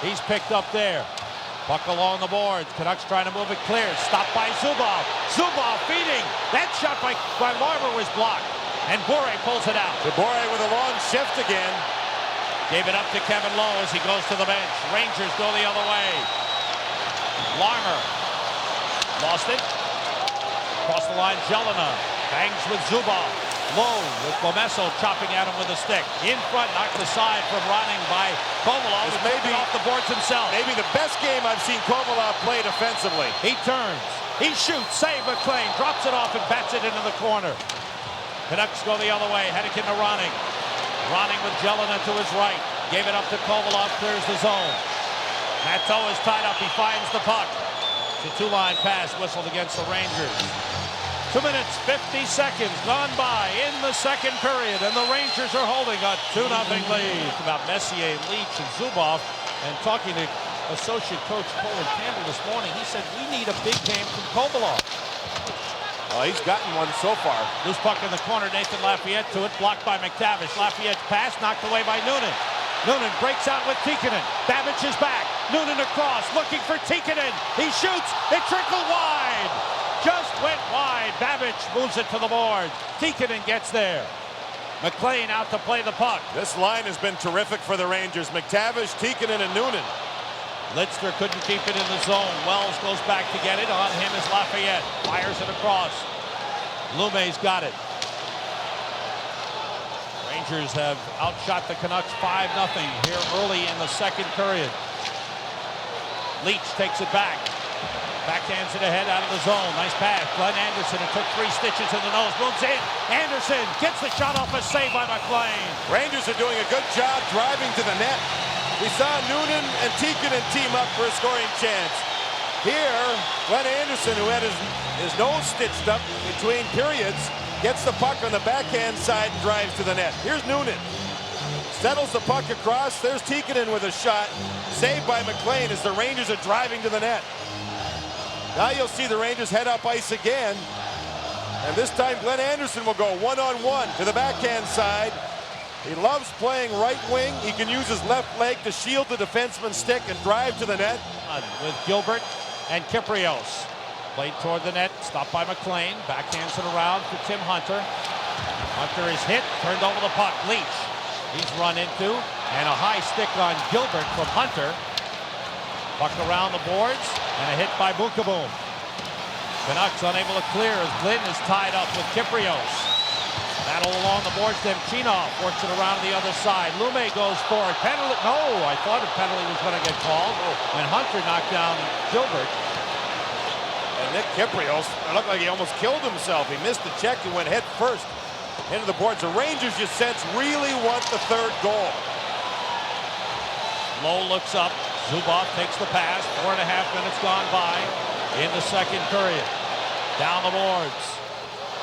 [SPEAKER 1] He's picked up there. Puck along the boards. Canucks trying to move it clear. Stopped by Zubov. Zubov feeding. That shot by Larmer was blocked. And Bure pulls it out.
[SPEAKER 2] Bure with a long shift again.
[SPEAKER 1] Gave it up to Kevin Lowe as he goes to the bench. Rangers go the other way. Larmer. Lost it. Across the line, Jelena. Bangs with Zubov. Lowe with Bomesso chopping at him with a stick. In front, knocked aside from running by Kovalov. Who's maybe off the boards himself.
[SPEAKER 2] Maybe the best game I've seen Kovalov play defensively.
[SPEAKER 1] He turns. He shoots. Save McLean. Drops it off and bats it into the corner. Canucks go the other way. Hedican to Ronning. Ronning with Jelena to his right. Gave it up to Kovalov. Clears the zone. Matteau is tied up. He finds the puck. It's a two-line pass whistled against the Rangers. 2 minutes, 50 seconds gone by in the second period, and the Rangers are holding a 2-0 lead. About Messier, Leach, and Zubov, and talking to associate coach Colin Campbell this morning, he said, we need a big game from Kovalov.
[SPEAKER 2] Well, he's gotten one so far.
[SPEAKER 1] Loose puck in the corner, Nathan Lafayette to it, blocked by McTavish. Lafayette's pass knocked away by Noonan. Noonan breaks out with Tikkanen. Babbage is back. Noonan across, looking for Tikkanen. He shoots, it trickled wide. Just went wide. Babbage moves it to the board. Tikkanen gets there. McLean out to play the puck.
[SPEAKER 2] This line has been terrific for the Rangers. McTavish, Tikkanen, and Noonan.
[SPEAKER 1] Lidster couldn't keep it in the zone. Wells goes back to get it. On him is Lafayette. Fires it across. Lume's got it. Rangers have outshot the Canucks 5-0 here early in the second period. Leach takes it back. Backhands it ahead out of the zone. Nice pass. Glenn Anderson. It took 3 stitches in the nose. Moves in. Anderson gets the shot off, a save by McLean.
[SPEAKER 2] Rangers are doing a good job driving to the net. We saw Noonan and Tikkanen team up for a scoring chance. Here, Glenn Anderson, who had his nose stitched up between periods, gets the puck on the backhand side and drives to the net. Here's Noonan. Settles the puck across. There's Tikkanen with a shot. Saved by McLean as the Rangers are driving to the net. Now you'll see the Rangers head up ice again. And this time Glenn Anderson will go one-on-one to the backhand side. He loves playing right wing. He can use his left leg to shield the defenseman's stick and drive to the net.
[SPEAKER 1] With Gilbert and Kypreos. Played toward the net, stopped by McLean. Backhands it around for Tim Hunter. Hunter is hit, turned over the puck. Leach, he's run into, and a high stick on Gilbert from Hunter. Puck around the boards, and a hit by Bukaboom. Canucks unable to clear as Glynn is tied up with Kypreos. Battle along the boards, Demchinov works it around the other side. Lume goes forward. Penalty, no, I thought a penalty was going to get called when Hunter knocked down Gilbert.
[SPEAKER 2] And Nick Kypreos, it looked like he almost killed himself. He missed the check and went head first into the boards. The Rangers, you sense, really want the third goal.
[SPEAKER 1] Lowe looks up. Zubov takes the pass. 4.5 minutes gone by in the second period. Down the boards.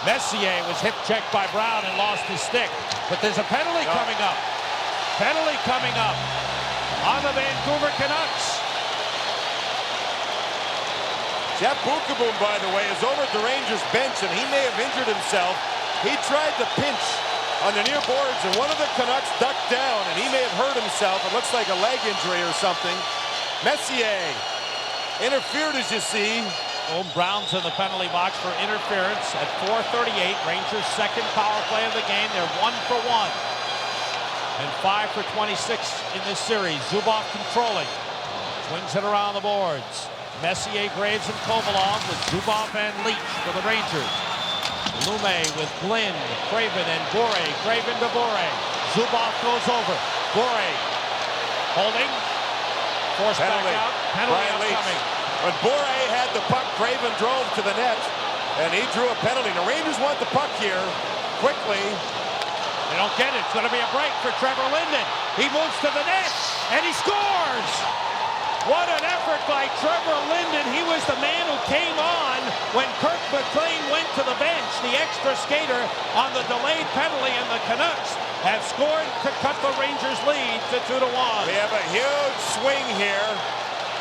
[SPEAKER 1] Messier was hip checked by Brown and lost his stick. But there's a penalty coming up. Penalty coming up on the Vancouver Canucks.
[SPEAKER 2] Jeff Bukaboom, by the way, is over at the Rangers bench, and he may have injured himself. He tried to pinch on the near boards, and one of the Canucks ducked down, and he may have hurt himself. It looks like a leg injury or something. Messier interfered, as you see.
[SPEAKER 1] Brown's in the penalty box for interference at 4:38. Rangers' second power play of the game. They're 1 for 1. And 5 for 26 in this series. Zubov controlling. Swings it around the boards. Messier, Graves, and Kovalov with Zubov and Leach for the Rangers. Lume with Glynn, Craven, and Bure. Craven to Bure. Zubov goes over. Bure holding. Forced back out. Penalty upcoming.
[SPEAKER 2] When Bure had the puck, Craven drove to the net, and he drew a penalty. The Rangers want the puck here quickly.
[SPEAKER 1] They don't get it. It's going to be a break for Trevor Linden. He moves to the net, and he scores! What an effort by Trevor Linden. He was the man who came on when Kirk McLean went to the bench, the extra skater on the delayed penalty, and the Canucks have scored to cut the Rangers' lead to 2-1.
[SPEAKER 2] We have a huge swing here.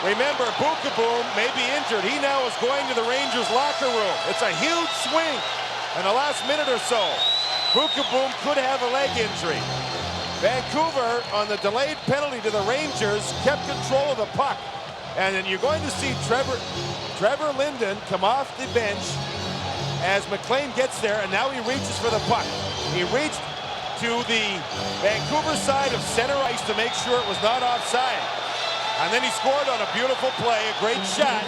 [SPEAKER 2] Remember, Bukaboom may be injured. He now is going to the Rangers' locker room. It's a huge swing in the last minute or so. Bukaboom could have a leg injury. Vancouver, on the delayed penalty to the Rangers, kept control of the puck. And then you're going to see Trevor Linden come off the bench as McLean gets there, and now he reaches for the puck. He reached to the Vancouver side of center ice to make sure it was not offside. And then he scored on a beautiful play, a great shot.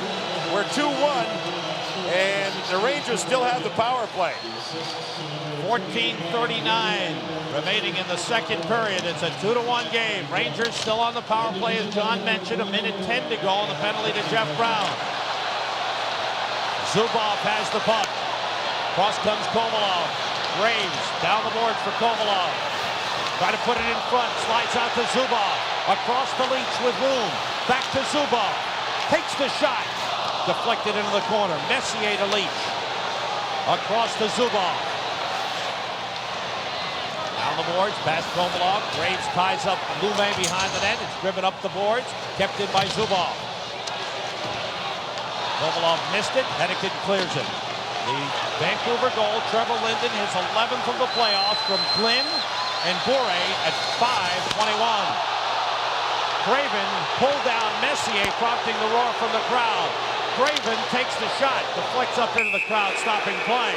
[SPEAKER 2] We're 2-1, and the Rangers still have the power play.
[SPEAKER 1] 14:39 remaining in the second period. It's a 2-1 game. Rangers still on the power play, as John mentioned. 1:10 to go, and the penalty to Jeff Brown. Zubov has the puck. Cross comes Kovalov. Graves down the boards for Kovalov. Try to put it in front. Slides out to Zubov. Across the Leach with room. Back to Zubov. Takes the shot. Deflected into the corner. Messier to Leach. Across to Zubov. Down the boards. Past Kovalov. Graves ties up Lume behind the net. It's driven up the boards. Kept in by Zubov. Kovalov missed it. Hennigan clears it. The Vancouver goal. Trevor Linden, his 11th of the playoffs from Glynn and Bure at 5:21. Craven pulled down Messier, prompting the roar from the crowd. Craven takes the shot, deflects up into the crowd, stopping play.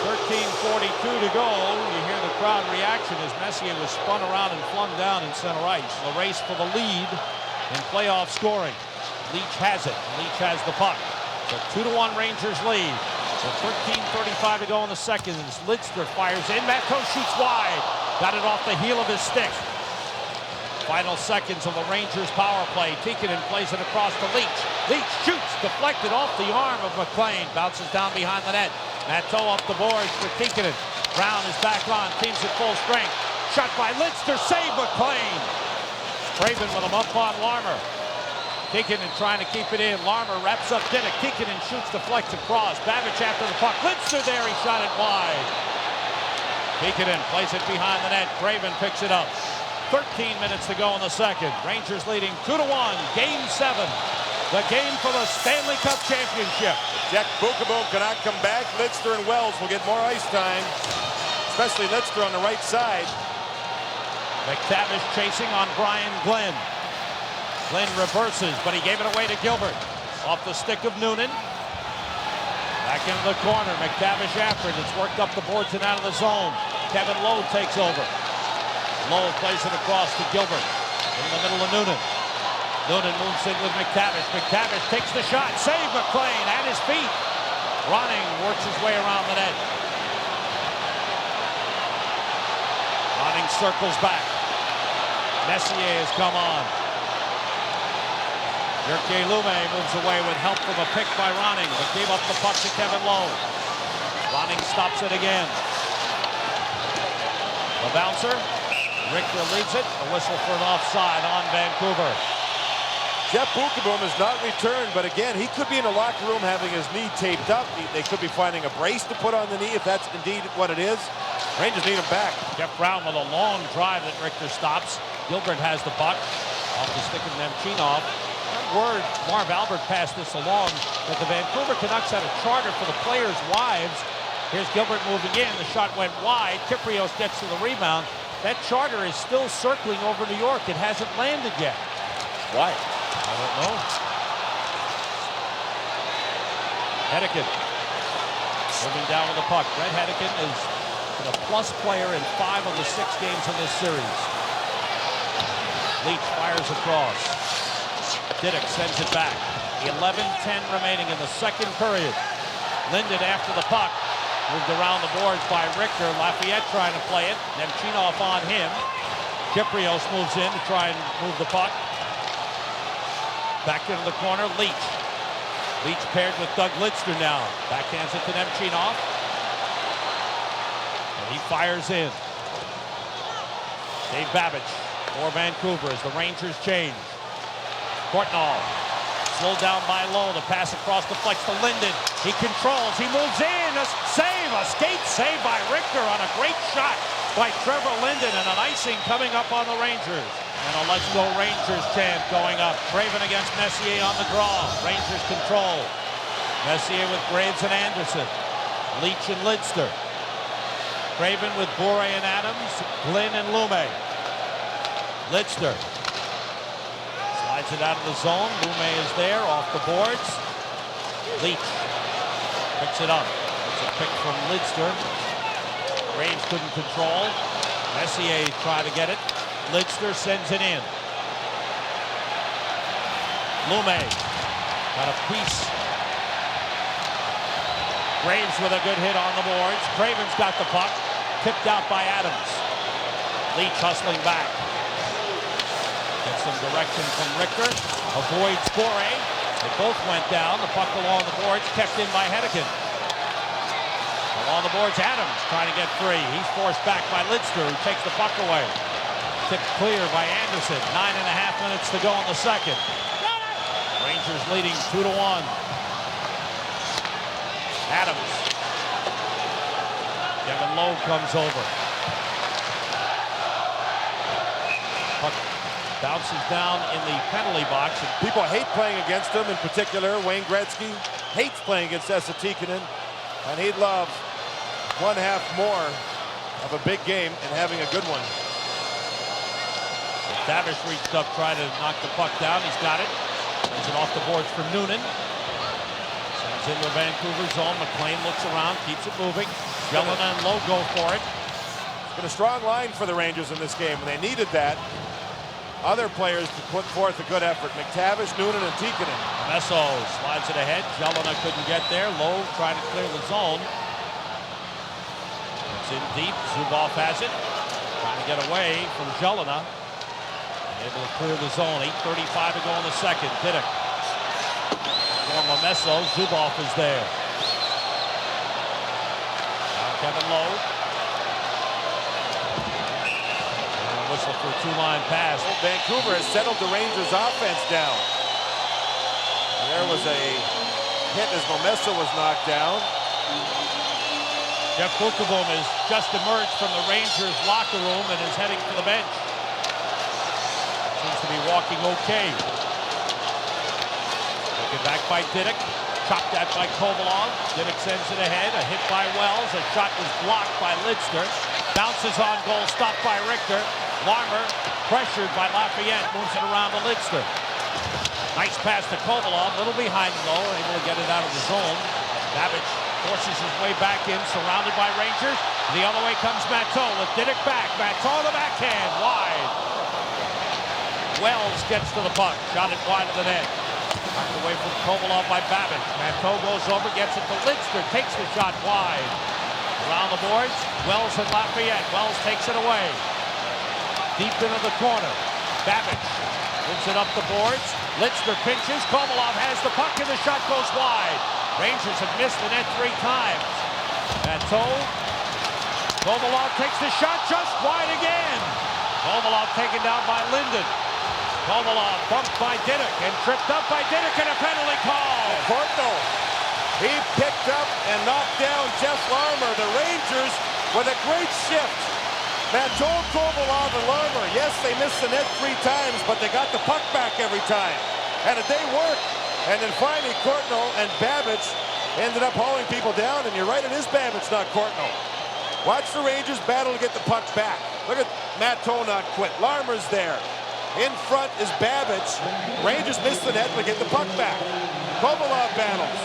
[SPEAKER 1] 13:42 to go. You hear the crowd reaction as Messier was spun around and flung down in center ice. The race for the lead in playoff scoring. Leach has it. Leach has the puck. The 2-1 Rangers lead. So 13:35 to go in the second. Lidster fires in. Matko shoots wide. Got it off the heel of his stick. Final seconds of the Rangers power play. Tikkanen plays it across to Leach. Leach shoots, deflected off the arm of McLean. Bounces down behind the net. Matteau up the boards for Tikkanen. Brown is back on, team's at full strength. Shot by Lidster, save McLean. Craven with him up on Larmer. Tikkanen trying to keep it in. Larmer wraps up Dinnick. Tikkanen shoots, deflects across. Babic after the puck. Lidster there, he shot it wide. Tikkanen plays it behind the net. Craven picks it up. 13 minutes to go in the second. Rangers leading 2-1. Game 7. The game for the Stanley Cup Championship.
[SPEAKER 2] Jack Bukaboom cannot come back. Lidster and Wells will get more ice time, especially Lidster on the right side.
[SPEAKER 1] McTavish chasing on Brian Glenn. Glenn reverses, but he gave it away to Gilbert. Off the stick of Noonan. Back into the corner. McTavish after it. It's worked up the boards and out of the zone. Kevin Lowe takes over. Lowe plays it across to Gilbert. In the middle of Noonan. Noonan moves in with McTavish. McTavish takes the shot. Save McLean at his feet. Ronning works his way around the net. Ronning circles back. Messier has come on. Jyrki Lumme moves away with help from a pick by Ronning, but gave up the puck to Kevin Lowe. Ronning stops it again. The bouncer. Richter leads it. A whistle for an offside on Vancouver.
[SPEAKER 2] Jeff Bukaboom has not returned, but again, he could be in the locker room having his knee taped up. They could be finding a brace to put on the knee if that's indeed what it is. Rangers need him back.
[SPEAKER 1] Jeff Brown with a long drive that Richter stops. Gilbert has the puck off the stick of Nemchinov. Word, Marv Albert passed this along, that the Vancouver Canucks had a charter for the players' wives. Here's Gilbert moving in. The shot went wide. Kyprios gets to the rebound. That charter is still circling over New York. It hasn't landed yet.
[SPEAKER 2] Why?
[SPEAKER 1] I don't know. Hedican moving down with the puck. Brett Hedican is a plus player in 5 of the 6 games in this series. Leach fires across. Diddick sends it back. 11:10 remaining in the second period. Linden after the puck. Moved around the boards by Richter. Lafayette trying to play it. Nemchinov on him. Kyprios moves in to try and move the puck. Back into the corner. Leach. Leach paired with Doug Lidster now. Backhands it to Nemchinov. And he fires in. Dave Babic for Vancouver as the Rangers change. Courtnall, slowed down by Lowe. The pass across deflects to Linden. He controls. He moves in. A save. A skate save by Richter on a great shot by Trevor Linden, and an icing coming up on the Rangers. And a Let's Go Rangers chant going up. Craven against Messier on the draw. Rangers control. Messier with Graves and Anderson. Leach and Lidster. Craven with Bure and Adams. Glenn and Lumme. Lidster. Slides it out of the zone. Lumme is there, off the boards. Leach picks it up. It's a pick from Lidster. Graves couldn't control. Messier tried to get it. Lidster sends it in. Lumme got a piece. Graves with a good hit on the boards. Craven's got the puck. Tipped out by Adams. Leach hustling back. Gets some direction from Richter. Avoids Bure. They both went down. The puck along the boards, kept in by Hedican. Along the boards, Adams trying to get free. He's forced back by Lidster, who takes the puck away. Tipped clear by Anderson. 9.5 minutes to go in the second. Rangers leading 2-1. Adams. Kevin Lowe comes over. Puck bounces down in the penalty box.
[SPEAKER 2] People hate playing against him, in particular Wayne Gretzky hates playing against Esa Tikkanen, and he'd love 1/2 more of a big game and having a good one.
[SPEAKER 1] Tavish reached up, tried to knock the puck down. He's got it. Sends it off the boards for Noonan. Sends into the Vancouver zone. McLean looks around, keeps it moving. Jelena and Lowe go for it.
[SPEAKER 2] It's been a strong line for the Rangers in this game, and they needed that. Other players to put forth a good effort. McTavish, Noonan, and Tikkanen.
[SPEAKER 1] Meso slides it ahead. Jelena couldn't get there. Lowe trying to clear the zone. It's in deep. Zubov has it. Trying to to get away from Jelena. Able to clear the zone. 8:35 to go in the second. Diduck. For Momesso. Zubov is there. Now Kevin Lowe. And a whistle for a two-line pass.
[SPEAKER 2] Vancouver has settled the Rangers offense down. There was a hit as Momesso was knocked down.
[SPEAKER 1] Jeff Beukeboom has just emerged from the Rangers locker room and is heading to the bench. Seems to be walking okay. Taken back by Diduck. Chopped at by Kovalov. Diduck sends it ahead. A hit by Wells. A shot was blocked by Lidster. Bounces on goal. Stopped by Richter. Larmer pressured by Lafayette. Moves it around to Lidster. Nice pass to Kovalov. Little behind though. Able to get it out of the zone. Babic forces his way back in. Surrounded by Rangers. The other way comes Matteau with Diduck back. Matteau the backhand. Wide. Wells gets to the puck. Shot it wide of the net. Knocked away from Kovalov by Babic. Matteau goes over, gets it to Lidster. Takes the shot wide. Around the boards, Wells and Lafayette. Wells takes it away. Deep into the corner. Babic moves it up the boards. Lidster pinches. Kovalov has the puck and the shot goes wide. Rangers have missed the net 3 times. Matteau. Kovalov takes the shot just wide again. Kovalov taken down by Linden. Kovalov bumped by Diduck and tripped up by Diduck and a penalty call.
[SPEAKER 2] Courtnall, he picked up and knocked down Jeff Larmer. The Rangers with a great shift. Matteau, Kovalov, and Larmer, yes, they missed the net 3 times, but they got the puck back every time. And they worked. And then finally, Courtnall and Babic ended up hauling people down. And you're right, it is Babic, not Courtnall. Watch the Rangers battle to get the puck back. Look at Matteau not quit. Larmer's there. In front is Babic. Rangers miss the net, but get the puck back. Kovalov battles.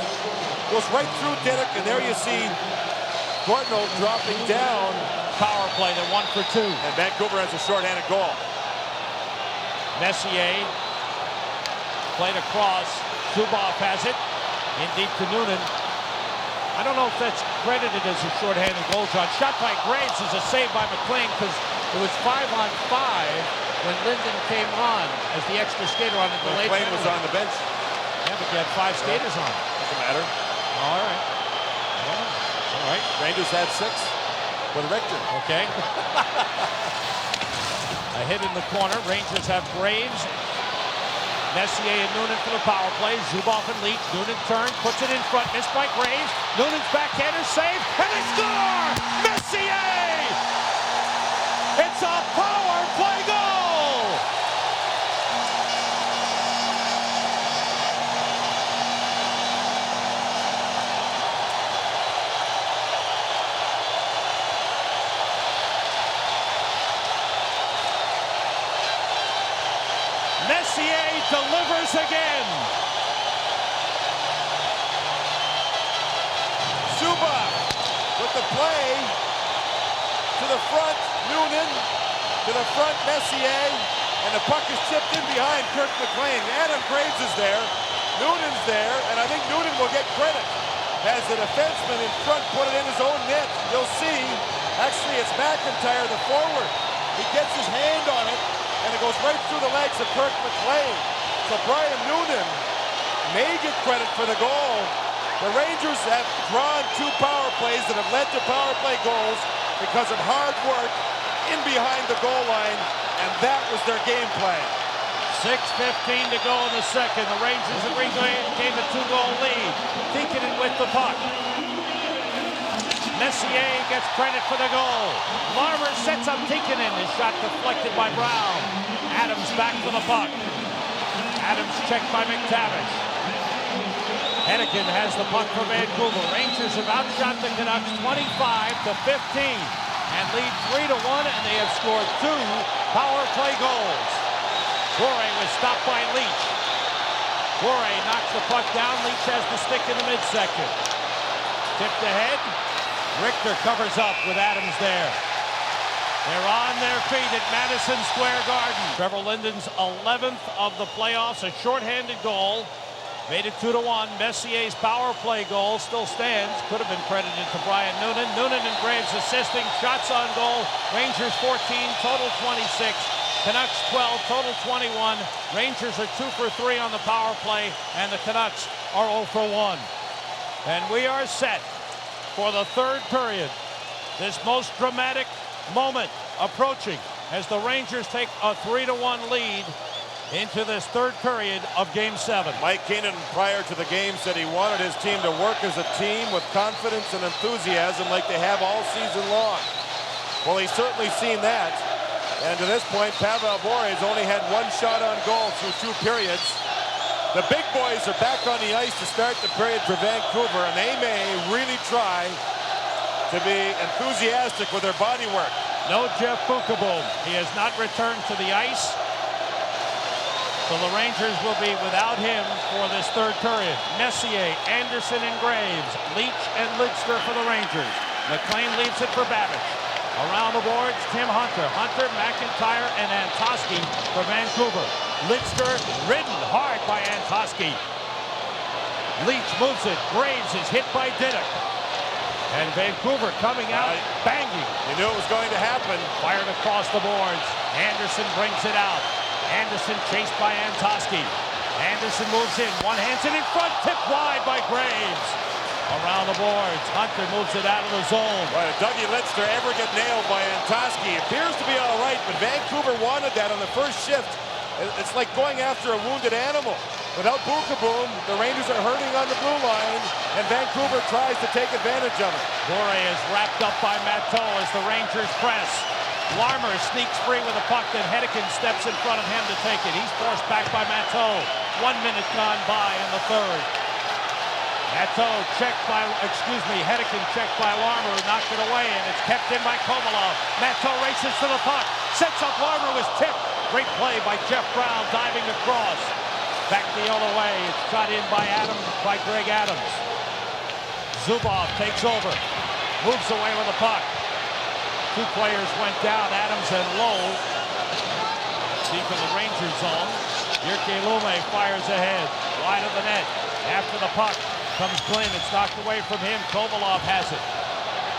[SPEAKER 2] Goes right through Diduck, and there you see Courtnall dropping down.
[SPEAKER 1] Power play, they're 1 for 2.
[SPEAKER 2] And Vancouver has a shorthanded goal.
[SPEAKER 1] Messier played across. Zubov has it. In deep to Noonan. I don't know if that's credited as a shorthanded goal shot. Shot by Graves is a save by McLean because it was 5-on-5. When Linden came on as the extra skater on the delayed
[SPEAKER 2] McLean was on the bench.
[SPEAKER 1] Yeah, but you had 5 skaters on.
[SPEAKER 2] Doesn't matter.
[SPEAKER 1] All right. All right.
[SPEAKER 2] Rangers had 6 with Richter.
[SPEAKER 1] Okay. A hit in the corner. Rangers have Graves, Messier, and Noonan for the power play. Zubov and Leach. Noonan turns, puts it in front, missed by Graves. Noonan's backhander save, and they score! Messier! It's a power play goal! Messier delivers again.
[SPEAKER 2] Zubov with the play to the front. Noonan to the front. Messier, and the puck is chipped in behind Kirk McLean. Adam Graves is there. Noonan's there, and I think Noonan will get credit as the defenseman in front put it in his own net. You'll see, actually it's McIntyre, the forward. He gets his hand on it, and it goes right through the legs of Kirk McLean. So Brian Noonan may get credit for the goal. The Rangers have drawn 2 power plays that have led to power play goals because of hard work in behind the goal line, and that was their game plan.
[SPEAKER 1] 6:15 to go in the second. The Rangers have regained a 2-goal lead. Tikkanen with the puck. Messier gets credit for the goal. Larmer sets up Tikkanen. His shot deflected by Brown. Adams back for the puck. Adams checked by McTavish. Hennigan has the puck for Vancouver. Rangers have outshot the Canucks 25-15 and lead 3-1, and they have scored 2 power play goals. Bure was stopped by Leach. Bure knocks the puck down. Leach has the stick in the midsection. Tipped ahead. Richter covers up with Adams there. They're on their feet at Madison Square Garden. Trevor Linden's 11th of the playoffs, a shorthanded goal. Made it 2-1. Messier's power play goal still stands. Could have been credited to Brian Noonan. Noonan and Graves assisting. Shots on goal. Rangers 14, total 26. Canucks 12, total 21. Rangers are 2 for 3 on the power play, and the Canucks are 0 for 1. And we are set for the third period. This most dramatic moment approaching as the Rangers take a 3-1 lead into this third period of Game 7.
[SPEAKER 2] Mike Keenan, prior to the game, said he wanted his team to work as a team with confidence and enthusiasm like they have all season long. Well, he's certainly seen that. And to this point, Pavel Bure has only had 1 shot on goal through 2 periods. The big boys are back on the ice to start the period for Vancouver, and they may really try to be enthusiastic with their body work.
[SPEAKER 1] No Jeff Beukeboom. He has not returned to the ice. So the Rangers will be without him for this third period. Messier, Anderson, and Graves. Leach and Lidster for the Rangers. McLean leaves it for Babbage. Around the boards, Tim Hunter. Hunter, McIntyre, and Antosky for Vancouver. Lidster ridden hard by Antosky. Leach moves it. Graves is hit by Diduck. And Vancouver coming out banging.
[SPEAKER 2] You knew it was going to happen.
[SPEAKER 1] Fired across the boards. Anderson brings it out. Anderson chased by Antosky. Anderson moves in. One hands it in front. Tipped wide by Graves. Around the boards. Hunter moves it out of the zone.
[SPEAKER 2] Well, Dougie Lidster ever get nailed by Antosky? Appears to be all right, but Vancouver wanted that on the first shift. It's like going after a wounded animal. Without Beukeboom, the Rangers are hurting on the blue line, and Vancouver tries to take advantage of it.
[SPEAKER 1] Bure is wrapped up by Matteau as the Rangers press. Larmer sneaks free with a puck, then Hedican steps in front of him to take it. He's forced back by Matteau. 1 minute gone by in the third. Matteau Hedican checked by Larmer, who knocked it away, and it's kept in by Kovalov. Matteau races to the puck, sets up Larmer, was tipped. Great play by Jeff Brown, diving across. Back the other way, it's shot in by Greg Adams. Zubov takes over, moves away with the puck. 2 players went down, Adams and Lowe. Deep in the Ranger zone. Jyrki Lumme fires ahead, wide of the net. After the puck comes Glynn, it's knocked away from him. Kovalov has it.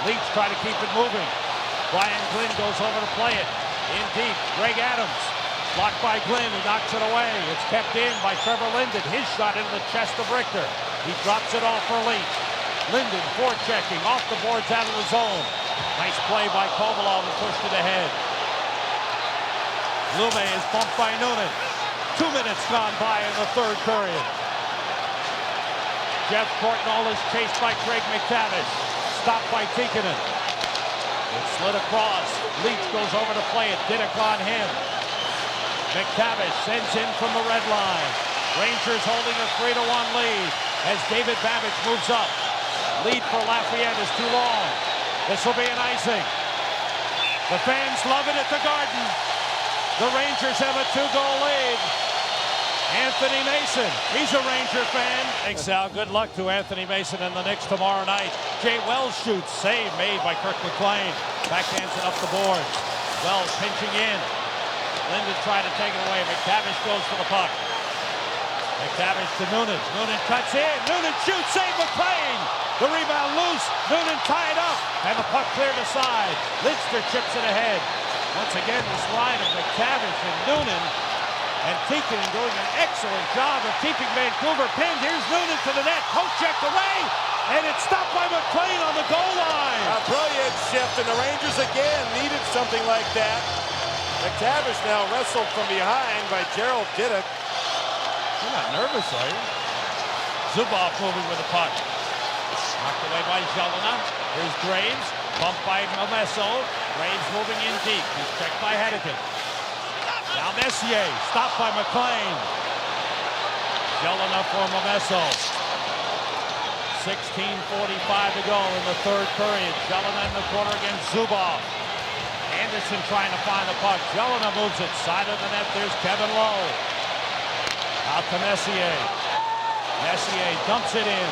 [SPEAKER 1] Leach trying to keep it moving. Brian Glynn goes over to play it. In deep, Greg Adams. Blocked by Glynn, who knocks it away. It's kept in by Trevor Linden. His shot into the chest of Richter. He drops it off for Leach. Linden forechecking off the boards out of the zone. Nice play by Kovalov and pushed it ahead. Lumme is bumped by Noonan. 2 minutes gone by in the third period. Jeff Courtnall is chased by Craig McTavish. Stopped by Tikkanen. It's slid across. Leach goes over to play it. Diduck on him. McTavish sends in from the red line. Rangers holding a 3-1 lead as David Babbage moves up. Lead for Lafayette is too long. This will be an icing. The fans love it at the Garden. The Rangers have a 2-goal lead. Anthony Mason, he's a Ranger fan. Thanks, Sal. Good luck to Anthony Mason and the Knicks tomorrow night. Jay Wells shoots. Save made by Kirk McLean. Backhands it up the boards. Wells pinching in. Linden tried to take it away. McTavish goes for the puck. McTavish to Noonan. Noonan cuts in. Noonan shoots. Save McLean. The rebound loose. Noonan tied up. And the puck cleared aside. Lidster chips it ahead. Once again, this line of McTavish and Noonan and Tikkanen doing an excellent job of keeping Vancouver pinned. Here's Noonan to the net. Poke checked away. And it's stopped by McLean on the goal line.
[SPEAKER 2] A brilliant shift, and the Rangers again needed something like that. McTavish now wrestled from behind by Gerald Diduck.
[SPEAKER 1] You're not nervous, are you? Zubov moving with the puck. Knocked away by Zelina. Here's Graves. Bumped by Momesso. Graves moving in deep. He's checked by Hedican. Now Messier. Stopped by McLean. Zelina for Momesso. 16:45 to go in the third period. Zelina in the corner against Zubov. Anderson trying to find the puck. Zelina moves it. Side of the net. There's Kevin Lowe. Out to Messier. Messier dumps it in.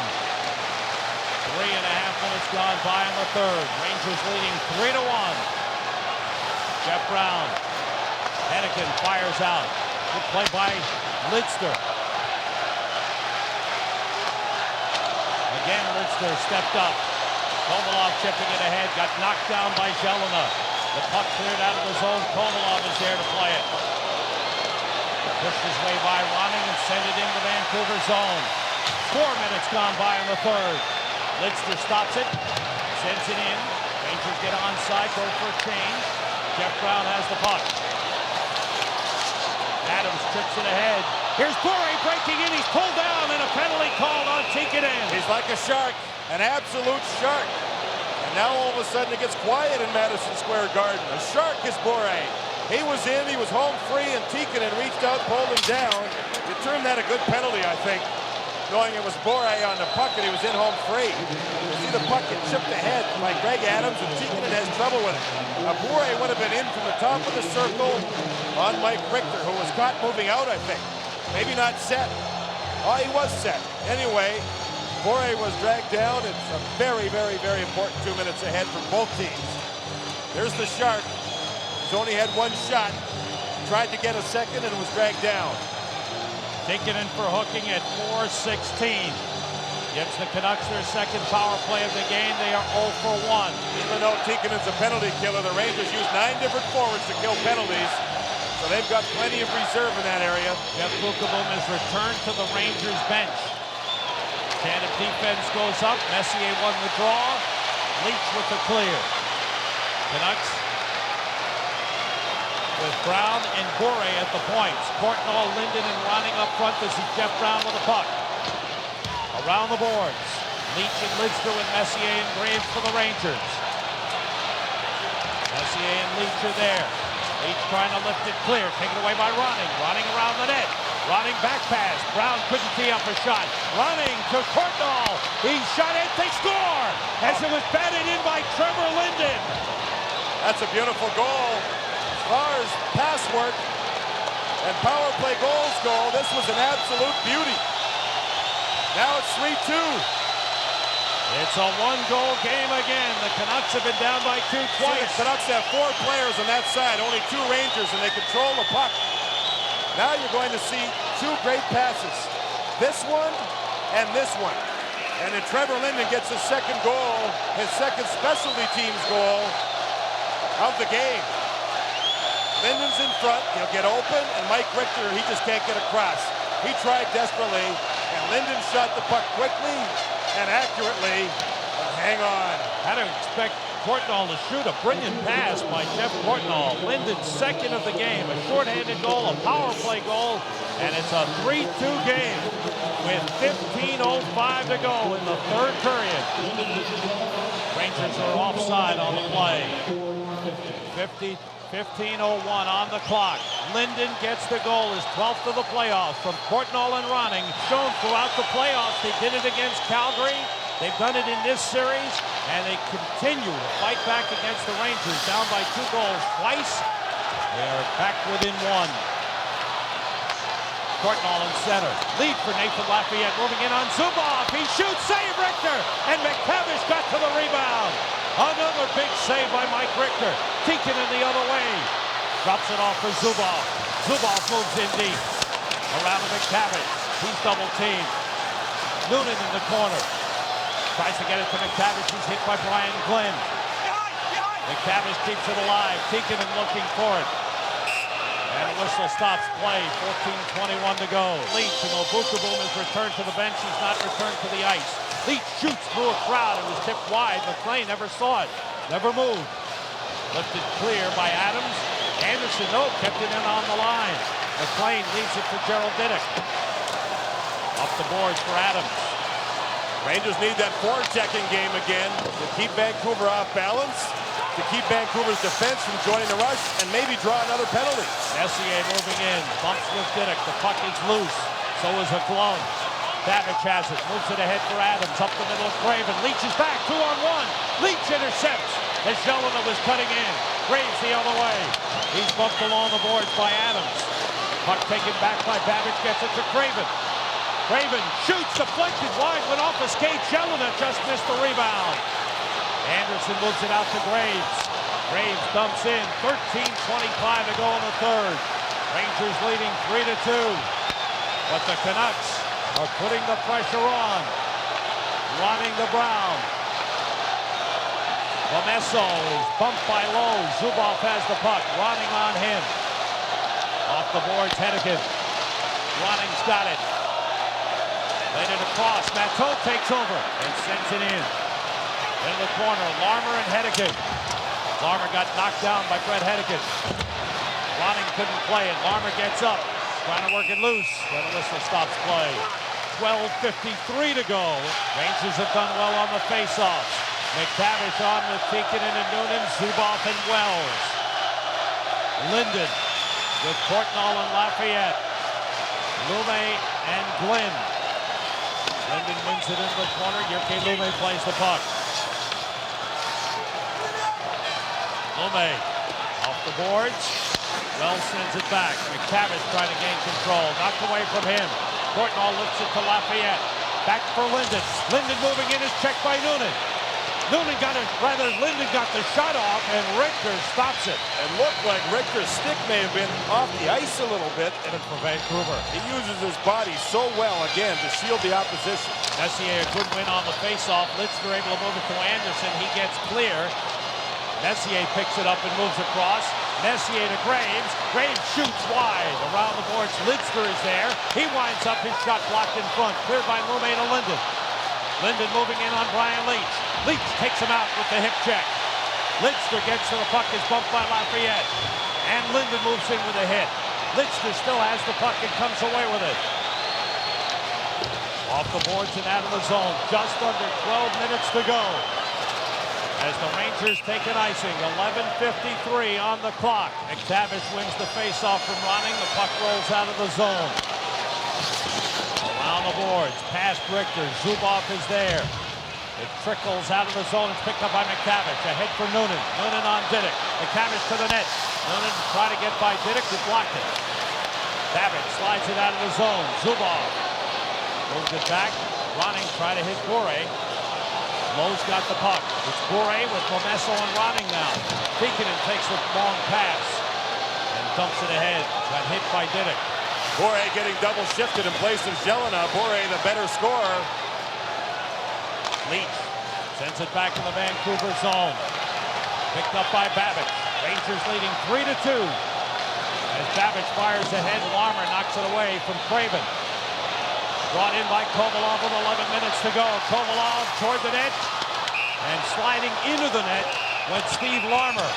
[SPEAKER 1] 3.5 minutes gone by in the third. Rangers leading 3-1. Jeff Brown. Hedican fires out. Good play by Lidster. Again, Litzner stepped up. Kovalov chipping it ahead, got knocked down by Zelina. The puck cleared out of the zone. Kovalov is there to play it. Pushed his way by Ronning and sent it into Vancouver zone. 4 minutes gone by in the third. Litzner stops it, sends it in. Rangers get onside, go for a change. Jeff Brown has the puck. Adams trips it ahead. Here's Bure breaking in. He's pulled down and a penalty called on Tikkanen.
[SPEAKER 2] He's like a shark, an absolute shark. And now all of a sudden it gets quiet in Madison Square Garden. A shark is Bure. He was in, he was home free, and Tikkanen reached out, pulled him down. You turned that a good penalty, I think, knowing it was Bure on the puck and he was in home free. You see the puck get chipped ahead by Greg Adams, and Tikkanen has trouble with it. Bure would have been in from the top of the circle on Mike Richter, who was caught moving out, I think. Maybe not set. Oh, he was set. Anyway, Bure was dragged down. It's a very, very, very important 2 minutes ahead for both teams. There's the Shark. He's only had one shot. Tried to get a second and was dragged down.
[SPEAKER 1] Tikkanen for hooking at 4:16. Gives the Canucks their second power play of the game. They are 0 for 1.
[SPEAKER 2] Even though Tikkanen's a penalty killer, the Rangers use 9 different forwards to kill penalties. So they've got plenty of reserve in that area.
[SPEAKER 1] Jeff Beukeboom has returned to the Rangers bench. Standard defense goes up. Messier won the draw. Leach with the clear. Canucks with Brown and Bure at the points. Courtnall, Linden, and Ronning up front. This is Jeff Brown with the puck. Around the boards. Leach and Litzner with Messier and Graves for the Rangers. Messier and Leach are there. Leach trying to lift it clear. Taken away by Ronning. Ronning around the net. Ronning back pass. Brown couldn't tee up a shot. Ronning to Courtnall. He shot it. They score! As it was batted in by Trevor Linden.
[SPEAKER 2] That's a beautiful goal. As far as pass work and power play goals go, this was an absolute beauty. Now it's 3-2.
[SPEAKER 1] It's a one-goal game again. The Canucks have been down by 2 twice.
[SPEAKER 2] The Canucks have 4 players on that side, only 2 Rangers, and they control the puck. Now you're going to see 2 great passes. This one and this one. And then Trevor Linden gets his second goal, his second specialty teams goal of the game. Linden's in front, he'll get open, and Mike Richter, he just can't get across. He tried desperately, and Linden shot the puck quickly and accurately, but hang on.
[SPEAKER 1] Had to expect Courtnall to shoot a brilliant pass by Jeff Courtnall. Linden's second of the game, a shorthanded goal, a power play goal, and it's a 3-2 game with 15:05 to go in the third period. Rangers are offside on the play. 15:01 on the clock. Linden gets the goal, his 12th of the playoffs from Courtnall and Ronning. Shown throughout the playoffs. They did it against Calgary. They've done it in this series, and they continue to fight back against the Rangers. Down by 2 goals twice. They are back within 1. Courtnall in center. Lead for Nathan Lafayette. Moving in on Zubov. He shoots. Save Richter. And McTavish got to the rebound. Another big save by Mike Richter. Tikkanen the other way. Drops it off for Zubov. Zubov moves in deep. Around to McTavish. He's double teamed. Noonan in the corner. Tries to get it to McTavish. He's hit by Brian Glenn. McTavish keeps it alive. Tikkanen looking for it. And the whistle stops play. 14:21 to go. Leach and Beukeboom has returned to the bench. He's not returned to the ice. Leach shoots through a crowd. It was tipped wide. McLean never saw it. Never moved. Lifted clear by Adams. Anderson, no, kept it in on the line. McLean leaves it to Gerald Diddick. Up the boards for Adams.
[SPEAKER 2] Rangers need that forechecking game again to keep Vancouver off balance, to keep Vancouver's defense from joining the rush, and maybe draw another penalty.
[SPEAKER 1] Messier moving in, bumps with Diddick. The puck is loose. So is a glove. Babic has it, moves it ahead for Adams, up the middle of Craven. Leach is back, 2-on-1. Leach intercepts as Zelina was cutting in. Graves the other way. He's bumped along the boards by Adams. Puck taken back by Babic, gets it to Craven. Craven shoots, deflected wide, went off a skate. Zelina just missed the rebound. Anderson moves it out to Graves. Graves dumps in, 13:25 to go in the third. Rangers leading 3-2. But the Canucks are putting the pressure on. running to Brown. Momesso is bumped by Lowe. Zubov has the puck, running on him. Off the boards, Hedican. Running's got it. Laid it across. Matteau takes over and sends it in. In the corner, Larmer and Hedican. Larmer got knocked down by Brett Hedican. Ronning couldn't play it. Larmer gets up, trying to work it loose. Then a whistle stops play. 12:53 to go. Rangers have done well on the faceoffs. McTavish on with Tikkanen and Noonan, Zubov and Wells. Linden with Courtnall and Lafayette. Lume and Glenn. Linden wins it into the corner. Jyrki Lume plays the puck. Lume off the boards. Wells sends it back. McTavish trying to gain control. Knocked away from him. Courtnall lifts it to Lafayette. Back for Linden. Linden moving in is checked by Noonan. Linden got the shot off, and Richter stops it.
[SPEAKER 2] It looked like Richter's stick may have been off the ice a little bit.
[SPEAKER 1] And for Vancouver.
[SPEAKER 2] He uses his body so well, again, to shield the opposition.
[SPEAKER 1] Messier a good win on the faceoff. Litzner able to move it to Anderson. He gets clear. Messier picks it up and moves across. Messier to Graves. Graves shoots wide. Around the boards, Litzner is there. He winds up, his shot blocked in front. Cleared by Lume to Linden. Linden moving in on Brian Leetch. Leetch takes him out with the hip check. Litzner gets to the puck, is bumped by Lafayette. And Linden moves in with a hit. Litzner still has the puck and comes away with it. Off the boards and out of the zone. Just under 12 minutes to go. As the Rangers take an icing, 11:53 on the clock. McTavish wins the faceoff from Ronning. The puck rolls out of the zone. Around the boards, past Richter. Zubov is there. It trickles out of the zone. It's picked up by McTavish. Ahead for Noonan. Noonan on Diddick. McTavish to the net. Noonan trying to get by Diddick, who blocked it. Davitt slides it out of the zone. Zubov moves it back. Ronning trying to hit Bure. Lowe's got the puck. It's Bure with Momesso and Ronning now. Tikkanen takes the long pass and dumps it ahead. Got hit by Diddick.
[SPEAKER 2] Bure getting double shifted in place of Jelena. Bure the better scorer.
[SPEAKER 1] Leetch sends it back in the Vancouver zone. Picked up by Babbage. Rangers leading 3-2. As Babbage fires ahead, Larmer knocks it away from Craven. Brought in by Kovalov with 11 minutes to go. Kovalov toward the net. And sliding into the net went Steve Larmer.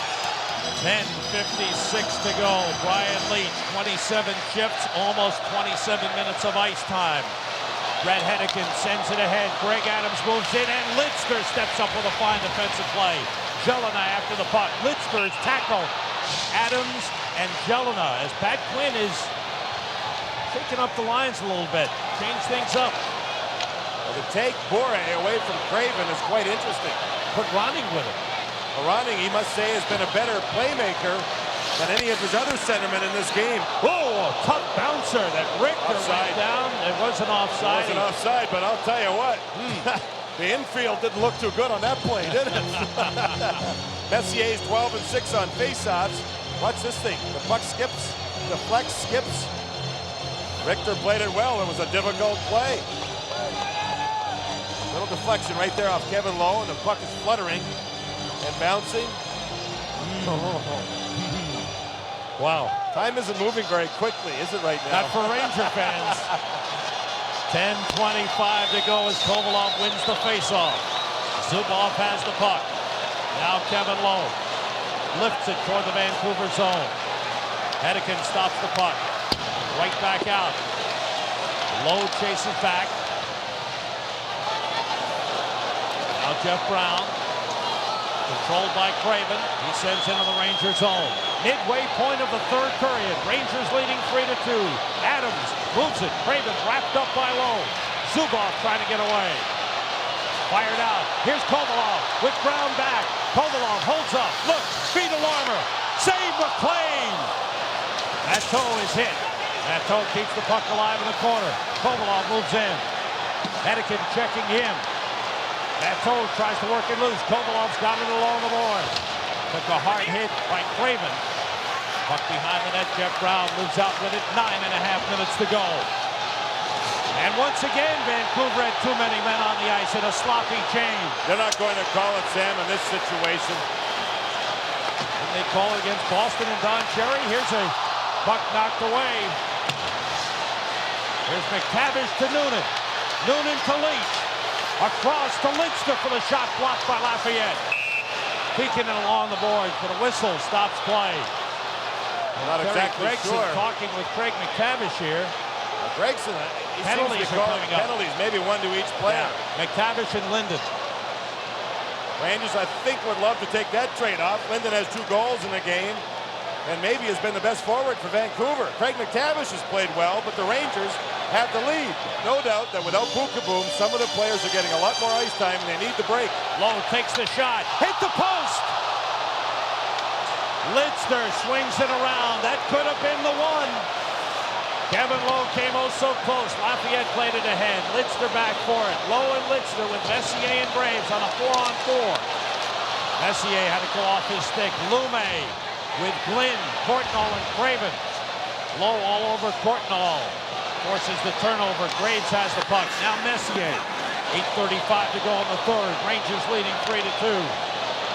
[SPEAKER 1] 10:56 to go. Brian Leetch, 27 shifts, almost 27 minutes of ice time. Brett Hedican sends it ahead. Greg Adams moves in, and Litzner steps up with a fine defensive play. Jelena after the puck. Litzner is tackled. Adams and Jelena as Pat Quinn is shaking up the lines a little bit. Change things up.
[SPEAKER 2] Well, to take Bure away from Craven is quite interesting.
[SPEAKER 1] Put Ronning with him.
[SPEAKER 2] Ronning, he must say, has been a better playmaker than any of his other centermen in this game.
[SPEAKER 1] Oh, a tough bouncer that Richter
[SPEAKER 2] Offside.
[SPEAKER 1] went down. It wasn't offside.
[SPEAKER 2] It wasn't offside, but I'll tell you what. The infield didn't look too good on that play, did it? Messier's 12-6 on faceoffs. Watch this thing. The puck skips, deflects, skips. Richter played it well. It was a difficult play. Little deflection right there off Kevin Lowe, and the puck is fluttering and bouncing. Wow. Time isn't moving very quickly, is it right now?
[SPEAKER 1] Not for Ranger fans. 10:25 to go as Kovalov wins the faceoff. Zubov has the puck. Now Kevin Lowe lifts it toward the Vancouver zone. Hedican stops the puck. Right back out. Lowe chases back. Now Jeff Brown. Controlled by Craven. He sends into the Ranger zone. Midway point of the third period. Rangers leading 3-2. Adams moves it. Craven wrapped up by Lowe. Zubov trying to get away. Fired out. Here's Kovalov with Brown back. Kovalov holds up. Look. Feed to Larmer. Save McLean. Matteau is hit. Matteau keeps the puck alive in the corner. Kovalov moves in. Hedican checking him. Matteau tries to work it loose. Kovalov's got it along the board. Took a hard hit by Craven. Puck behind the net. Jeff Brown moves out with it. 9.5 minutes to go. And once again, Vancouver had too many men on the ice in a sloppy change.
[SPEAKER 2] They're not going to call it, Sam, in this situation.
[SPEAKER 1] And they call it against Boston and Don Cherry. Here's a puck knocked away. Here's McTavish to Noonan. Noonan to Leach. Across to Lindster for the shot blocked by Lafayette. Peeking it along the boards, but a whistle stops play.
[SPEAKER 2] Not exactly
[SPEAKER 1] Gregson
[SPEAKER 2] sure.
[SPEAKER 1] talking with Craig McTavish here.
[SPEAKER 2] Gregson, he
[SPEAKER 1] Penalties
[SPEAKER 2] seems to be
[SPEAKER 1] are
[SPEAKER 2] calling
[SPEAKER 1] coming up.
[SPEAKER 2] penalties, maybe one to each player.
[SPEAKER 1] Yeah. McTavish and Linden.
[SPEAKER 2] Rangers, I think, would love to take that trade off. Linden has 2 goals in the game, and maybe has been the best forward for Vancouver. Craig McTavish has played well, but the Rangers have the lead. No doubt that without Bukaboom, some of the players are getting a lot more ice time, and they need the break.
[SPEAKER 1] Lowe takes the shot. Hit the post! Lindster swings it around. That could have been the one. Kevin Lowe came oh so close. Lafayette played it ahead. Lindster back for it. Lowe and Lindster with Messier and Graves on a 4-on-4. Messier had to go off his stick. Lume with Glynn, Courtnall, and Craven. Lowe all over Courtnall. Forces the turnover. Graves has the puck. Now Messier. 8:35 to go in the third. Rangers leading 3-2.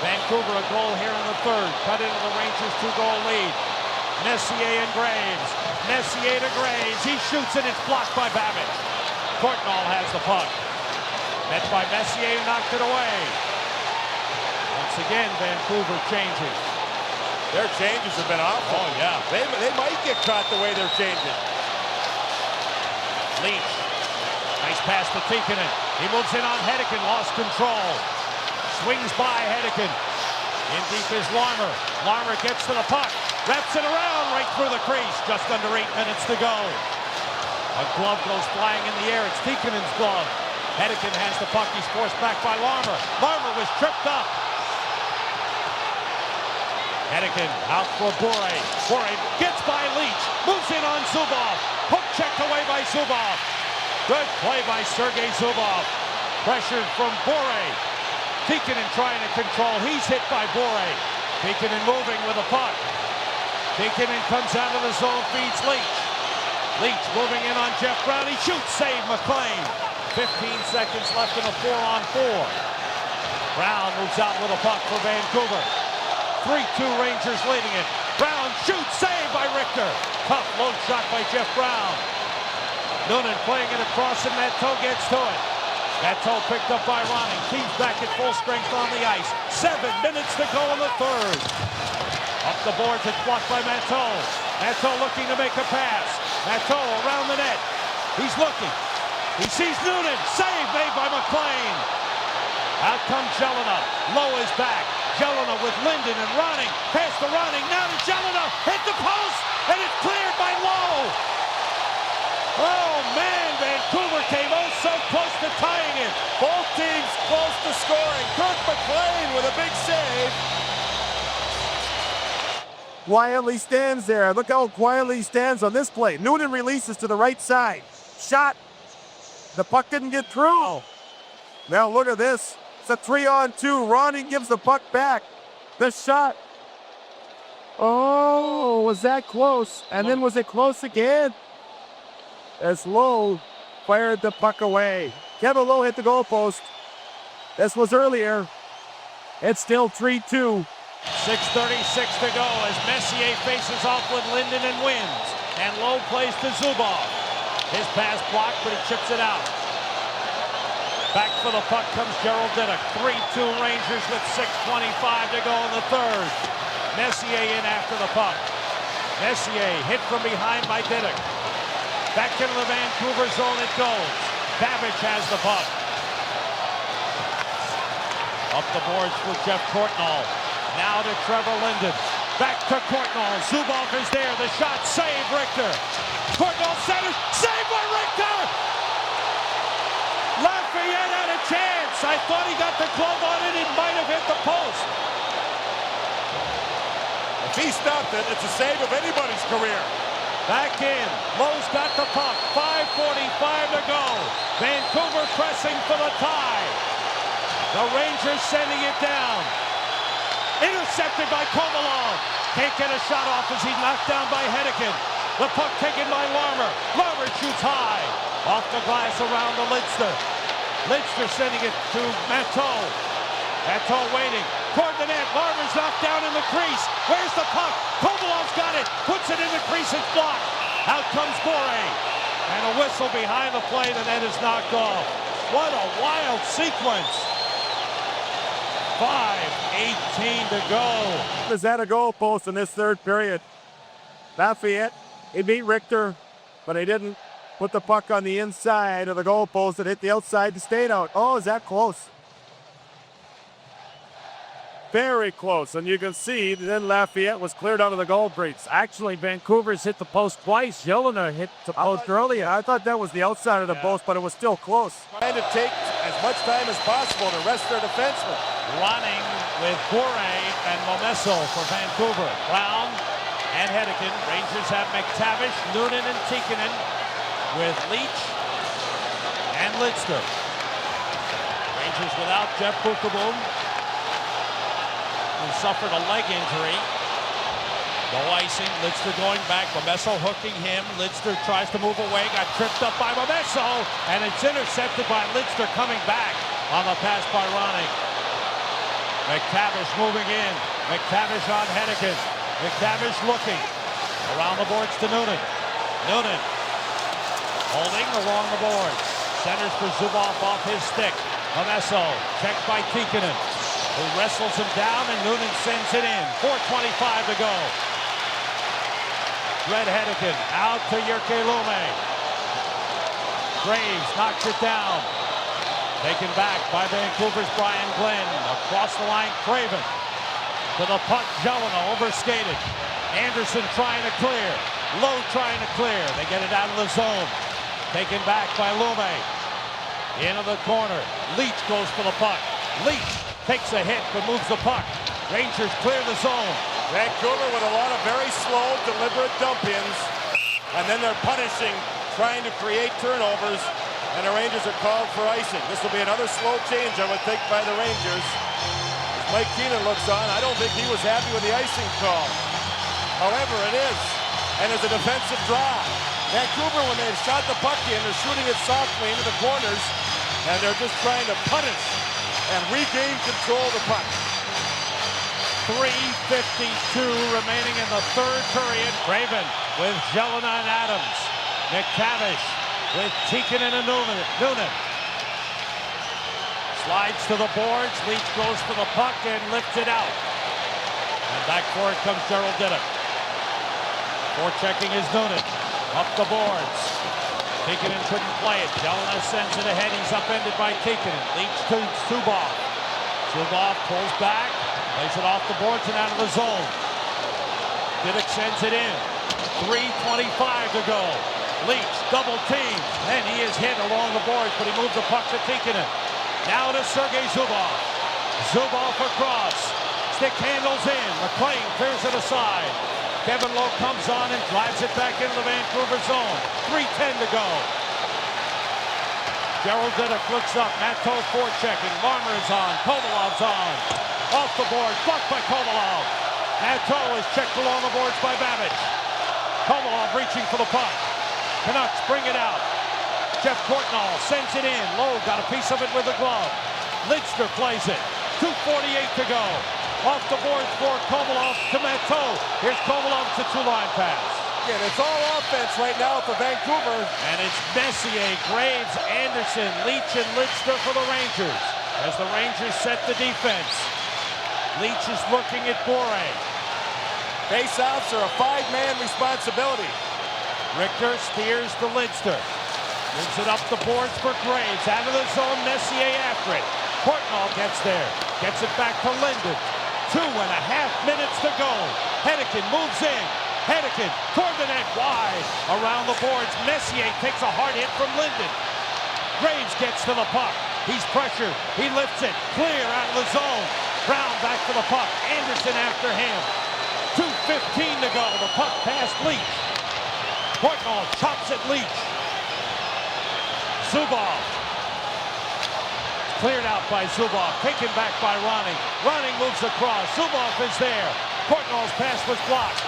[SPEAKER 1] Vancouver a goal here in the third. Cut into the Rangers 2-goal lead. Messier and Graves. Messier to Graves. He shoots and it's blocked by Babbage. Courtnall has the puck. Met by Messier, who knocked it away. Once again, Vancouver changing.
[SPEAKER 2] Their changes have been awful.
[SPEAKER 1] Oh, yeah.
[SPEAKER 2] They might get caught the way they're changing.
[SPEAKER 1] Leach. Nice pass to Tikkanen. He moves in on Hedican. Lost control. Swings by Hedican. In deep is Larmer. Larmer gets to the puck. Wraps it around right through the crease. Just under 8 minutes to go. A glove goes flying in the air. It's Tikkanen's glove. Hedican has the puck. He's forced back by Larmer. Larmer was tripped up. Hedican out for Bure. Bure gets by Leach. Moves in on Zubov. Hook checked away by Zubov. Good play by Sergei Zubov. Pressured from Bure. Tikkanen trying to control. He's hit by Bure. Tikkanen moving with the puck. Tikkanen comes out of the zone, feeds Leach. Leach moving in on Jeff Brown. He shoots, save McLean. 15 seconds left in a 4-on-4. Brown moves out with a puck for Vancouver. 3-2 Rangers leading it. Brown shoots, save by Richter. Tough low shot by Jeff Brown. Noonan playing it across and Matteau gets to it. Matteau picked up by Ronning. Team's back at full strength on the ice. 7 minutes to go in the third. Up the boards, it's blocked by Matteau. Matteau looking to make a pass. Matteau around the net. He's looking. He sees Noonan. Save made by McLean. Out comes Jelena. Lowe is back. Jelena with Linden and Ronning. Pass to Ronning. Now to Jelena. Hit the post. And it's cleared by Lowe. Oh, man. Vancouver came oh so close to tying it.
[SPEAKER 2] Both teams close to scoring. Kirk McLean with a big save.
[SPEAKER 3] Quietly stands there. Look how quietly he stands on this play. Noonan releases to the right side. Shot. The puck didn't get through. Now look at this. It's a 3-on-2. Ronning gives the puck back. The shot. Oh, was that close? And then was it close again? As Lowe fired the puck away. Kevin Lowe hit the goalpost. This was earlier. It's still 3-2.
[SPEAKER 1] 6:36 to go as Messier faces off with Linden and wins. And Lowe plays to Zubov. His pass blocked, but he chips it out. Back for the puck comes Gerald Diddick. 3-2 Rangers with 6:25 to go in the third. Messier in after the puck. Messier hit from behind by Diddick. Back into the Vancouver zone it goes. Babbage has the puck. Up the boards for Jeff Courtnall. Now to Trevor Linden. Back to Courtnall. Zubov is there. The shot, save Richter. Courtnall centers, save by Richter! Lafayette had a chance. I thought he got the glove on it. It might have hit the post.
[SPEAKER 2] If he stopped it, it's a save of anybody's career.
[SPEAKER 1] Back in. Lowe's got the puck. 5:45 to go. Vancouver pressing for the tie. The Rangers sending it down. Intercepted by Kovalov. Can't get a shot off as he's knocked down by Hedican. The puck taken by Larmer. Larmer shoots high. Off the glass around to Lidster. Lidster sending it to Matteau. Matteau waiting. Toward the net. Larmer's knocked down in the crease. Where's the puck? Kovalov's got it. Puts it in the crease. It's blocked. Out comes Bore. And a whistle behind the play. The net is knocked off. What a wild sequence. 5:18 to go.
[SPEAKER 3] Is at a goal post in this third period. Lafayette, he beat Richter, but he didn't put the puck on the inside of the goal post. It hit the outside to stay out. Oh, is that close? Very close, and you can see then Lafayette was cleared out of the goal breach.
[SPEAKER 4] Actually, Vancouver's hit the post twice. Jelena hit the post earlier.
[SPEAKER 3] I thought that was the outside of the post, but it was still close.
[SPEAKER 2] Trying to take as much time as possible to rest their defensemen.
[SPEAKER 1] Running with Bure and Momesso for Vancouver. Brown and Hedican. Rangers have McTavish, Noonan, and Tikkanen with Leach and Lidster. Rangers without Jeff Bukaboom, who suffered a leg injury. No icing. Lidster going back. Momesso hooking him. Lidster tries to move away. Got tripped up by Momesso. And it's intercepted by Lidster coming back on the pass by Ronning. McTavish moving in. McTavish on Hedican. McTavish looking. Around the boards to Noonan. Noonan holding along the boards. Centers for Zubov off his stick. Momesso checked by Tikkanen, who wrestles him down, and Noonan sends it in. 4:25 to go. Red Hedican out to Jyrki Lumme. Graves knocks it down. Taken back by Vancouver's Brian Glenn. Across the line, Craven. To the puck, Jelena overskated. Anderson trying to clear. Lowe trying to clear. They get it out of the zone. Taken back by Lumme. Into the corner. Leach goes for the puck. Leach takes a hit but moves the puck. Rangers clear the zone.
[SPEAKER 2] Vancouver with a lot of very slow, deliberate dump-ins. And then they're punishing, trying to create turnovers. And the Rangers are called for icing. This will be another slow change, I would think, by the Rangers. As Mike Keenan looks on, I don't think he was happy with the icing call. However, it is. And it's a defensive draw. Vancouver, when they've shot the puck in, they're shooting it softly into the corners. And they're just trying to punish and regain control of the puck.
[SPEAKER 1] 3:52 remaining in the third period. Craven with Jelena and Adams. McTavish with Tikkanen and Noonan. Slides to the boards. Leach goes for the puck and lifts it out. And back for it comes Gerald Diduck. Forechecking is Noonan. Up the boards. Tikkanen couldn't play it. Jelena sends it ahead. He's upended by Tikkanen. Leach to Zubov. Zubov pulls back. Plays it off the boards and out of the zone. Diduck sends it in. 3:25 to go. Leach double team. And he is hit along the boards, but he moves the puck to Tikkanen. Now to Sergei Zubov. Zubov across. Stick handles in. McLean clears it aside. Kevin Lowe comes on and drives it back into the Vancouver zone. 3:10 to go. Gerald Diduck looks up. Matteau forechecking. Larmer is on. Kovalov's on. Off the board. Blocked by Kovalov. Matteau is checked along the boards by Babbage. Kovalov reaching for the puck. Canucks bring it out. Jeff Courtnall sends it in. Lowe got a piece of it with a glove. Lidster plays it. 2:48 to go. Off the boards for Kovalov to Matteau. Here's Kovalov to two-line pass.
[SPEAKER 2] Yeah, it's all offense right now for Vancouver.
[SPEAKER 1] And it's Messier, Graves, Anderson, Leach, and Lidster for the Rangers. As the Rangers set the defense. Leach is looking at Bore.
[SPEAKER 2] Face-offs are a five-man responsibility.
[SPEAKER 1] Richter steers to Lidster. Moves it up the boards for Graves. Out of the zone, Messier after it. Courtnall gets there. Gets it back to Linden. 2.5 minutes to go. Hedican moves in. Hedican toward the net wide. Around the boards, Messier takes a hard hit from Linden. Graves gets to the puck. He's pressured. He lifts it. Clear out of the zone. Brown back for the puck. Anderson after him. 2:15 to go. The puck past Leach. Courtnall chops at Leach. Zubov. Cleared out by Zubov. Taken back by Ronning. Ronning moves across. Zubov is there. Courtnall's pass was blocked.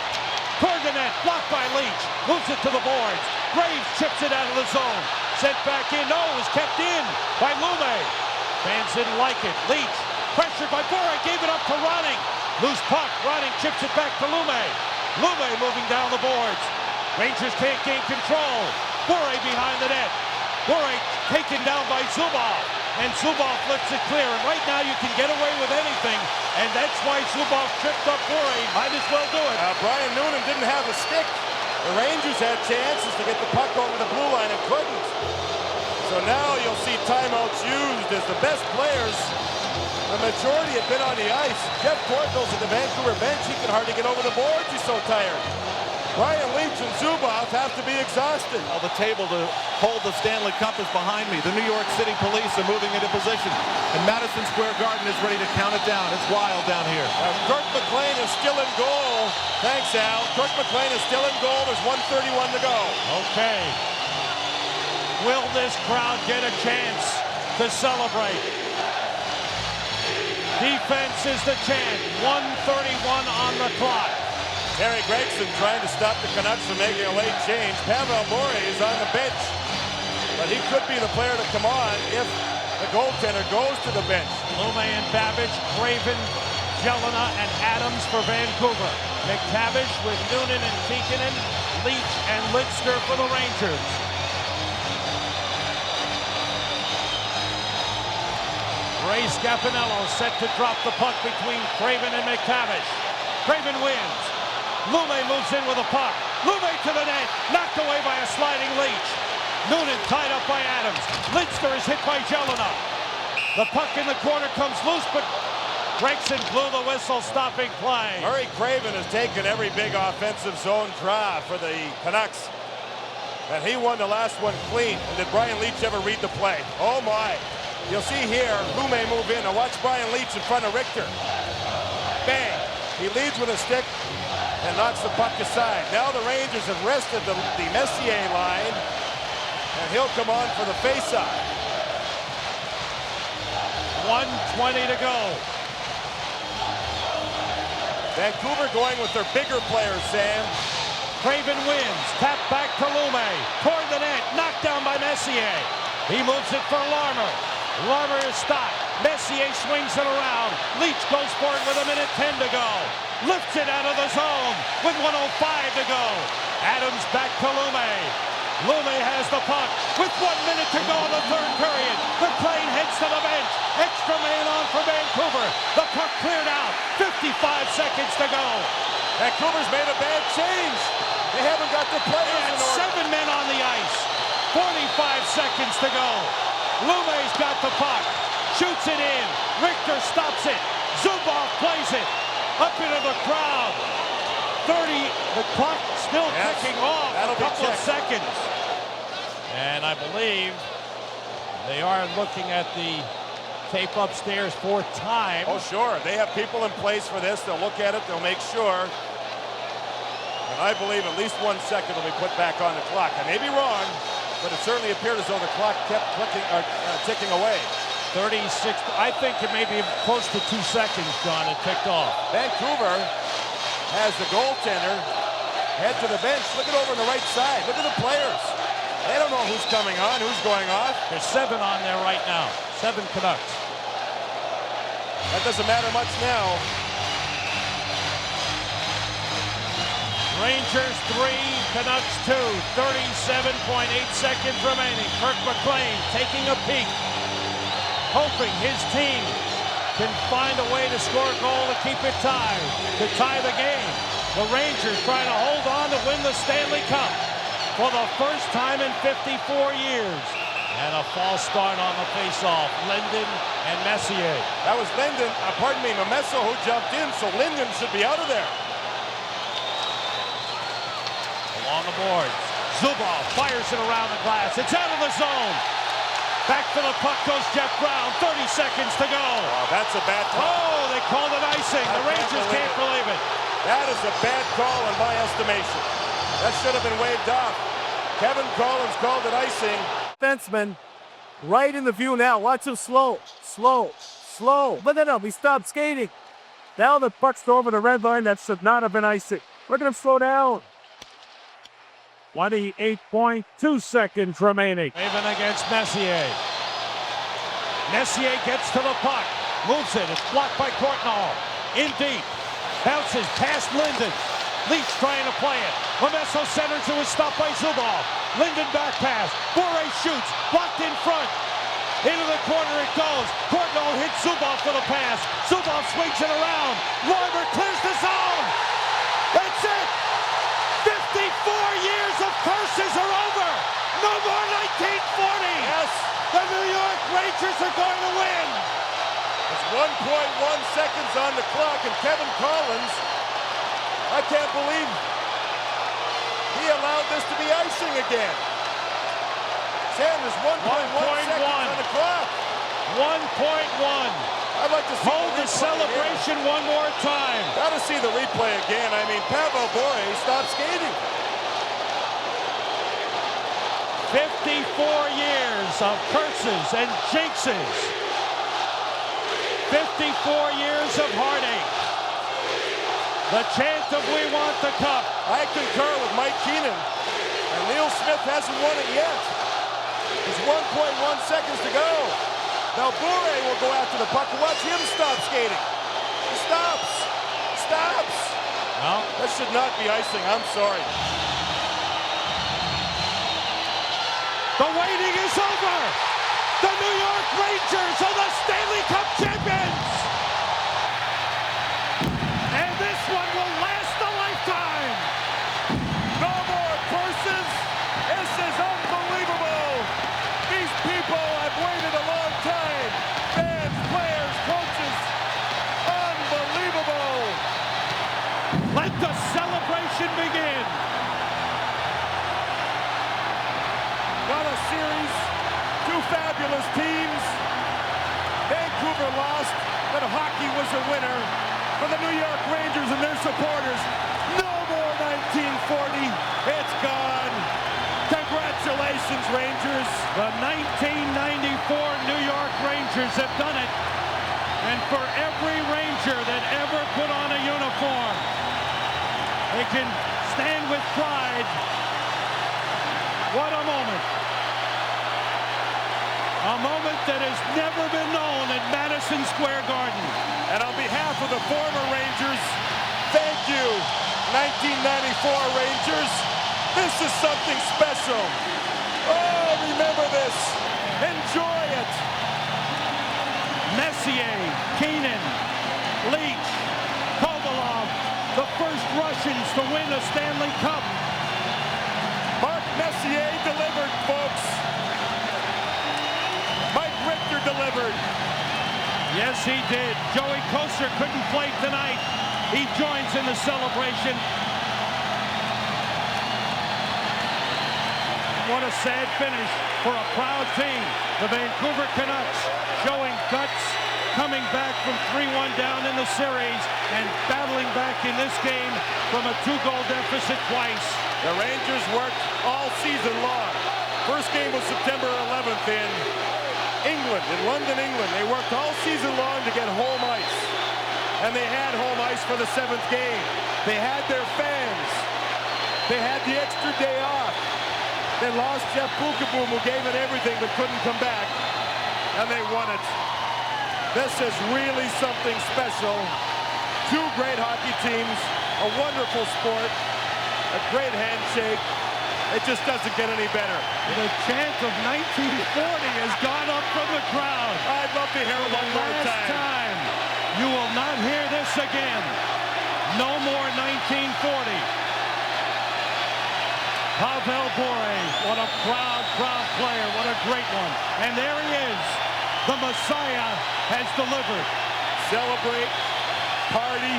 [SPEAKER 1] Toward the net. Blocked by Leach. Moves it to the boards. Graves chips it out of the zone. Sent back in. No, it was kept in by Lume. Fans didn't like it. Leach, pressured by Bure, gave it up to Ronning. Loose puck. Ronning chips it back to Lume. Lume moving down the boards. Rangers can't gain control. Bure behind the net. Bure taken down by Zubov. And Zubov flips it clear. And right now you can get away with anything. And that's why Zubov tripped up Bure. Might as well do it.
[SPEAKER 2] Brian Noonan didn't have a stick. The Rangers had chances to get the puck over the blue line and couldn't. So now you'll see timeouts used as the best players, the majority have been on the ice. Jeff Portnoy's at the Vancouver bench. He can hardly get over the boards. He's so tired. Brian Leach and Zubov have to be exhausted.
[SPEAKER 5] Well, the table to hold the Stanley Cup is behind me. The New York City Police are moving into position. And Madison Square Garden is ready to count it down. It's wild down here.
[SPEAKER 2] Kirk McLean is still in goal. Thanks, Al. Kirk McLean is still in goal. There's 1:31 to go.
[SPEAKER 1] Okay. Will this crowd get a chance to celebrate? Defense is the chant. 1:31 on the clock.
[SPEAKER 2] Terry Gregson trying to stop the Canucks from making a late change. Pavel Bure is on the bench, but he could be the player to come on if the goaltender goes to the bench.
[SPEAKER 1] Lume and Babbage, Craven, Jelena, and Adams for Vancouver. McTavish with Noonan and Tikkanen, Leach and Lidster for the Rangers. Ray Scapinello set to drop the puck between Craven and McTavish. Craven wins. Lume moves in with a puck. Lume to the net, knocked away by a sliding Leach. Noonan tied up by Adams. Lidster is hit by Jelena. The puck in the corner comes loose, but Gregson blew the whistle, stopping play.
[SPEAKER 2] Murray Craven has taken every big offensive zone draw for the Canucks, and he won the last one clean. And did Brian Leach ever read the play? Oh my. You'll see here, Lume move in. Now watch Brian Leach in front of Richter. Bang. He leads with a stick and knocks the puck aside. Now the Rangers have rested the Messier line, and he'll come on for the faceoff.
[SPEAKER 1] 1:20 to go.
[SPEAKER 2] Vancouver going with their bigger players, Sam.
[SPEAKER 1] Craven wins. Tap back to Lume. Toward the net. Knocked down by Messier. He moves it for Larmer. Larmer is stopped. Messier swings it around. Leach goes for it with 1:10 to go. Lifts it out of the zone with 1:05 to go. Adams back to Lume. Lume has the puck with 1 minute to go in the third period. McLean heads to the bench. Extra man on for Vancouver. The puck cleared out. 55 seconds to go.
[SPEAKER 2] Vancouver's made a bad change. They haven't got the players in order.
[SPEAKER 1] 7 men on the ice. 45 seconds to go. Lume's got the puck. Shoots it in. Richter stops it. Zubov plays it. Up into the crowd. 30. The clock still ticking off.
[SPEAKER 2] That'll
[SPEAKER 1] A couple
[SPEAKER 2] be
[SPEAKER 1] of seconds. And I believe they are looking at the tape upstairs for time.
[SPEAKER 2] Oh, sure. They have people in place for this. They'll look at it. They'll make sure. And I believe at least 1 second will be put back on the clock. I may be wrong, but it certainly appeared as though the clock kept ticking away.
[SPEAKER 1] 36. I think it may be close to 2 seconds, John. It ticked off.
[SPEAKER 2] Vancouver has the goaltender head to the bench. Look at over on the right side. Look at the players. They don't know who's coming on, who's going off.
[SPEAKER 1] There's 7 on there right now. 7 Canucks.
[SPEAKER 2] That doesn't matter much now.
[SPEAKER 1] Rangers 3, Canucks 2. 37.8 seconds remaining. Kirk McLean taking a peek, hoping his team can find a way to score a goal to keep it tied, to tie the game. The Rangers trying to hold on to win the Stanley Cup for the first time in 54 years. And a false start on the faceoff. Linden and Messier.
[SPEAKER 2] That was Linden, Memesso who jumped in, so Linden should be out of there.
[SPEAKER 1] Along the boards. Zubov fires it around the glass. It's out of the zone. Back for the puck goes Jeff Brown. 30 seconds to go.
[SPEAKER 2] Oh, that's a bad call.
[SPEAKER 1] Oh, they called it icing. The Rangers can't believe it.
[SPEAKER 2] That is a bad call in my estimation. That should have been waved off. Kevin Collins called it icing.
[SPEAKER 3] Defenseman right in the view now. Watch him slow. But no, he stopped skating. Now the puck's over the red line. That should not have been icing. Look at him slow down.
[SPEAKER 4] 28.2 seconds remaining.
[SPEAKER 1] Raven against Messier. Messier gets to the puck. Moves it. It's blocked by Courtnall. In deep. Bounces past Linden. Leach trying to play it. Momesso centers, who is stopped by Zubov. Linden back pass. Bure shoots. Blocked in front. Into the corner it goes. Courtnall hits Zubov for the pass. Zubov swings it around. Larber clears the zone. That's it. 54 years of curses are over. No more 1940.
[SPEAKER 2] Yes.
[SPEAKER 1] The New York Rangers are going to win.
[SPEAKER 2] It's 1.1 seconds on the clock, and Kevin Collins, I can't believe he allowed this to be icing again. Sam, there's 1.1 seconds on the clock.
[SPEAKER 1] 1.1.
[SPEAKER 2] I'd like to see
[SPEAKER 1] Hold the celebration one more time.
[SPEAKER 2] Gotta see the replay again. I mean, Pavel Bure stopped skating.
[SPEAKER 1] 54 years of curses and jinxes. 54 years of heartache. The chant of "We want the cup."
[SPEAKER 2] I concur with Mike Keenan. And Neil Smith hasn't won it yet. There's 1.1 seconds to go. Now Bure will go after the puck. Watch him stop skating. He stops. Stops.
[SPEAKER 1] No.
[SPEAKER 2] That should not be icing. I'm sorry.
[SPEAKER 1] The waiting is over. The New York Rangers are the Stanley Cup champions. And this one will last a lifetime.
[SPEAKER 2] No more curses. This is unbelievable. These people have waited a long time. Fans, players, coaches. Unbelievable.
[SPEAKER 1] Let the celebration begin.
[SPEAKER 2] What a series. Two fabulous teams. Vancouver lost, but hockey was a winner for the New York Rangers and their supporters. No more 1940. It's gone. Congratulations, Rangers.
[SPEAKER 1] The 1994 New York Rangers have done it. And for every Ranger that ever put on a uniform, they can stand with pride. What a moment. A moment that has never been known at Madison Square Garden.
[SPEAKER 2] And on behalf of the former Rangers, thank you, 1994 Rangers. This is something special. Oh, remember this. Enjoy it.
[SPEAKER 1] Messier, Keenan, Leach, Kovalov, the first Russians to win a Stanley Cup.
[SPEAKER 2] Mark Messier delivered, folks. Mike Richter delivered.
[SPEAKER 1] Yes, he did. Joey Kocur couldn't play tonight. He joins in the celebration. What a sad finish for a proud team. The Vancouver Canucks showing guts, coming back from 3-1 down in the series and battling back in this game from a 2-goal deficit twice.
[SPEAKER 2] The Rangers worked all season long. First game was September 11th in England, in London, England. They worked all season long to get home ice. And they had home ice for the 7th game. They had their fans. They had the extra day off. They lost Jeff Bukaboom, who gave it everything but couldn't come back. And they won it. This is really something special. Two great hockey teams, a wonderful sport, a great handshake. It just doesn't get any better.
[SPEAKER 1] The chant of 1940 has gone up from the crowd.
[SPEAKER 2] I'd love to hear it one more
[SPEAKER 1] Last time. You will not hear this again. No more 1940. Pavel Bure, what a proud player. What a great one. And there he is. The Messiah has delivered.
[SPEAKER 2] Celebrate, party,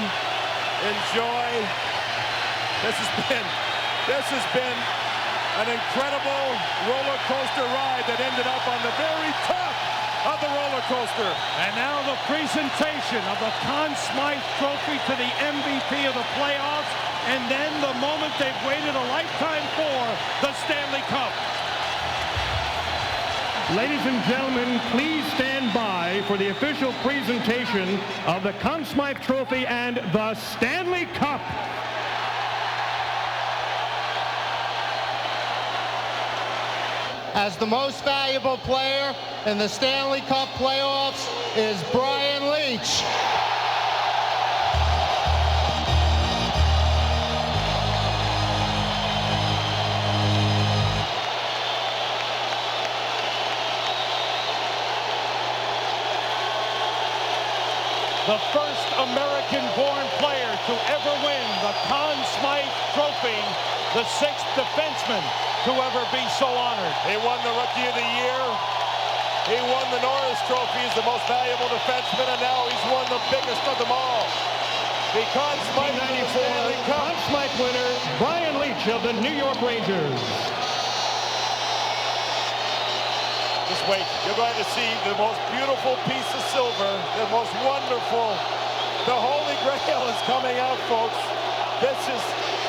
[SPEAKER 2] enjoy. This has been an incredible roller coaster ride that ended up on the very top of the roller coaster.
[SPEAKER 1] And now the presentation of the Conn Smythe Trophy to the MVP of the playoffs, and then the moment they've waited a lifetime for, the Stanley Cup.
[SPEAKER 6] Ladies and gentlemen, please stand by for the official presentation of the Conn Smythe Trophy and the Stanley Cup.
[SPEAKER 7] as the most valuable player in the Stanley Cup playoffs is Brian Leetch.
[SPEAKER 6] The first American-born player to ever win the Conn Smythe Trophy, the sixth defenseman to ever be so honored.
[SPEAKER 2] He won the Rookie of the Year. He won the Norris Trophy as the most valuable defenseman, and now he's won the biggest of them all. The Conn Smythe
[SPEAKER 6] 1994 Conn Smythe winner, Brian Leetch of the New York Rangers.
[SPEAKER 2] Just wait, you're going to see the most beautiful piece of silver, the most wonderful. The Holy Grail is coming out, folks. This is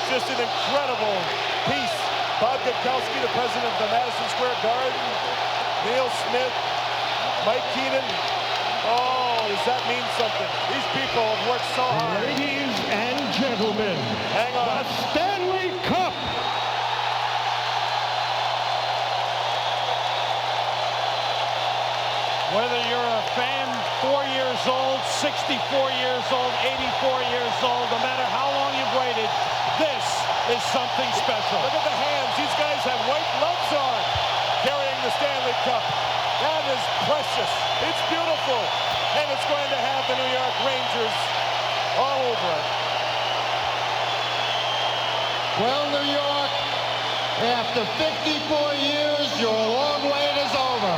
[SPEAKER 2] just an incredible piece. Bob Gutkowski, the president of the Madison Square Garden, Neil Smith, Mike Keenan. Oh, does that mean something? These people have worked so hard.
[SPEAKER 6] Ladies and gentlemen,
[SPEAKER 2] hang on.
[SPEAKER 6] The Stanley Cup. Whether you're a fan 4 years old, 64 years old, 84 years old, no matter how long you've waited, this is something special.
[SPEAKER 2] Look at the hands. These guys have white gloves on carrying the Stanley Cup. That is precious. It's beautiful. And it's going to have the New York Rangers all over it.
[SPEAKER 7] Well, New York, after 54 years, your long wait is over.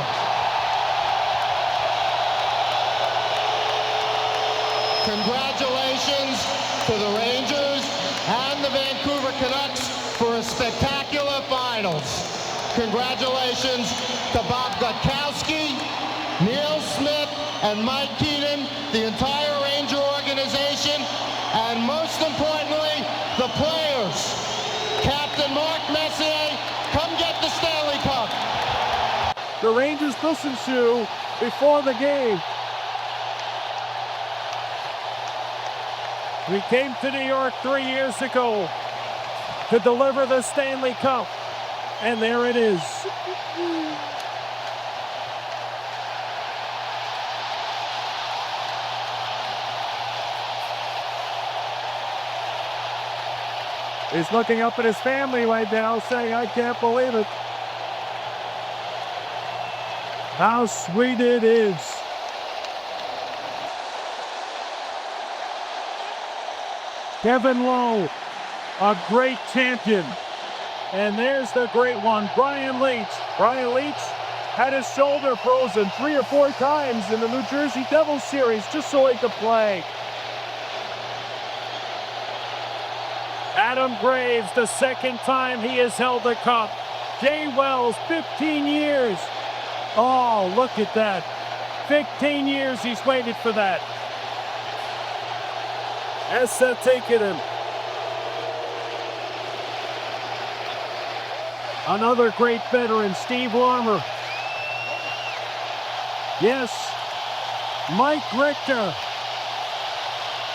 [SPEAKER 7] Congratulations to the Rangers and the Vancouver Canucks for a spectacular finals. Congratulations to Bob Gutkowski, Neil Smith, and Mike Keenan, the entire Ranger organization, and most importantly, the players. Captain Mark Messier, come get the Stanley Cup.
[SPEAKER 4] The Rangers listen to before the game. We came to New York 3 years ago to deliver the Stanley Cup, and there it is. He's looking up at his family right now saying, I can't believe it. How sweet it is. Kevin Lowe, a great champion. And there's the great one, Brian Leetch. Brian Leetch had his shoulder frozen 3 or 4 times in the New Jersey Devils series just so he could play. Adam Graves, the second time he has held the cup. Jay Wells, 15 years. Oh, look at that. 15 years he's waited for that. Esa Tikkanen. Another great veteran, Steve Larmer. Yes, Mike Richter.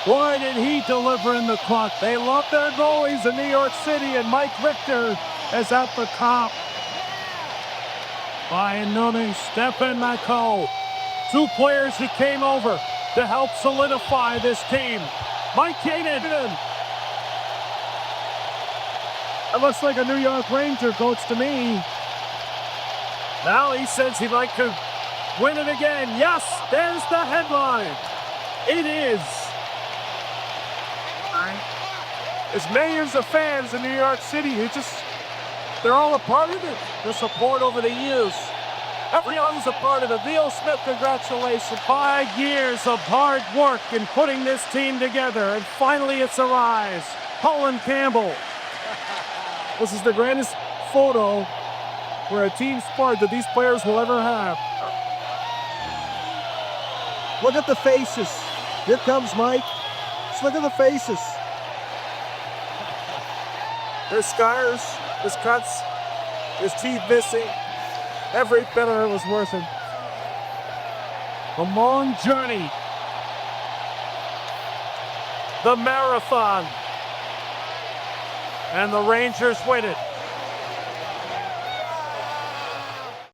[SPEAKER 4] Boy, did he deliver in the clutch. They love their goalies in New York City, and Mike Richter is at the top. Ryan Nunez, Stefan Matko. 2 players who came over to help solidify this team. Mike Keenan. That looks like a New York Ranger coach to me. Now he says he'd like to win it again. Yes, there's the headline. It is. There's millions of fans in New York City who they're all a part of it. The support over the years. Everyone's a part of it. Neil Smith, congratulations. 5 years of hard work in putting this team together, and finally it's a rise. Colin Campbell. This is the grandest photo for a team sport that these players will ever have. Look at the faces. Here comes Mike. Just look at the faces. There's scars, there's cuts, there's teeth missing. Every bit of it was worth it. The long journey. The marathon. And the Rangers win it.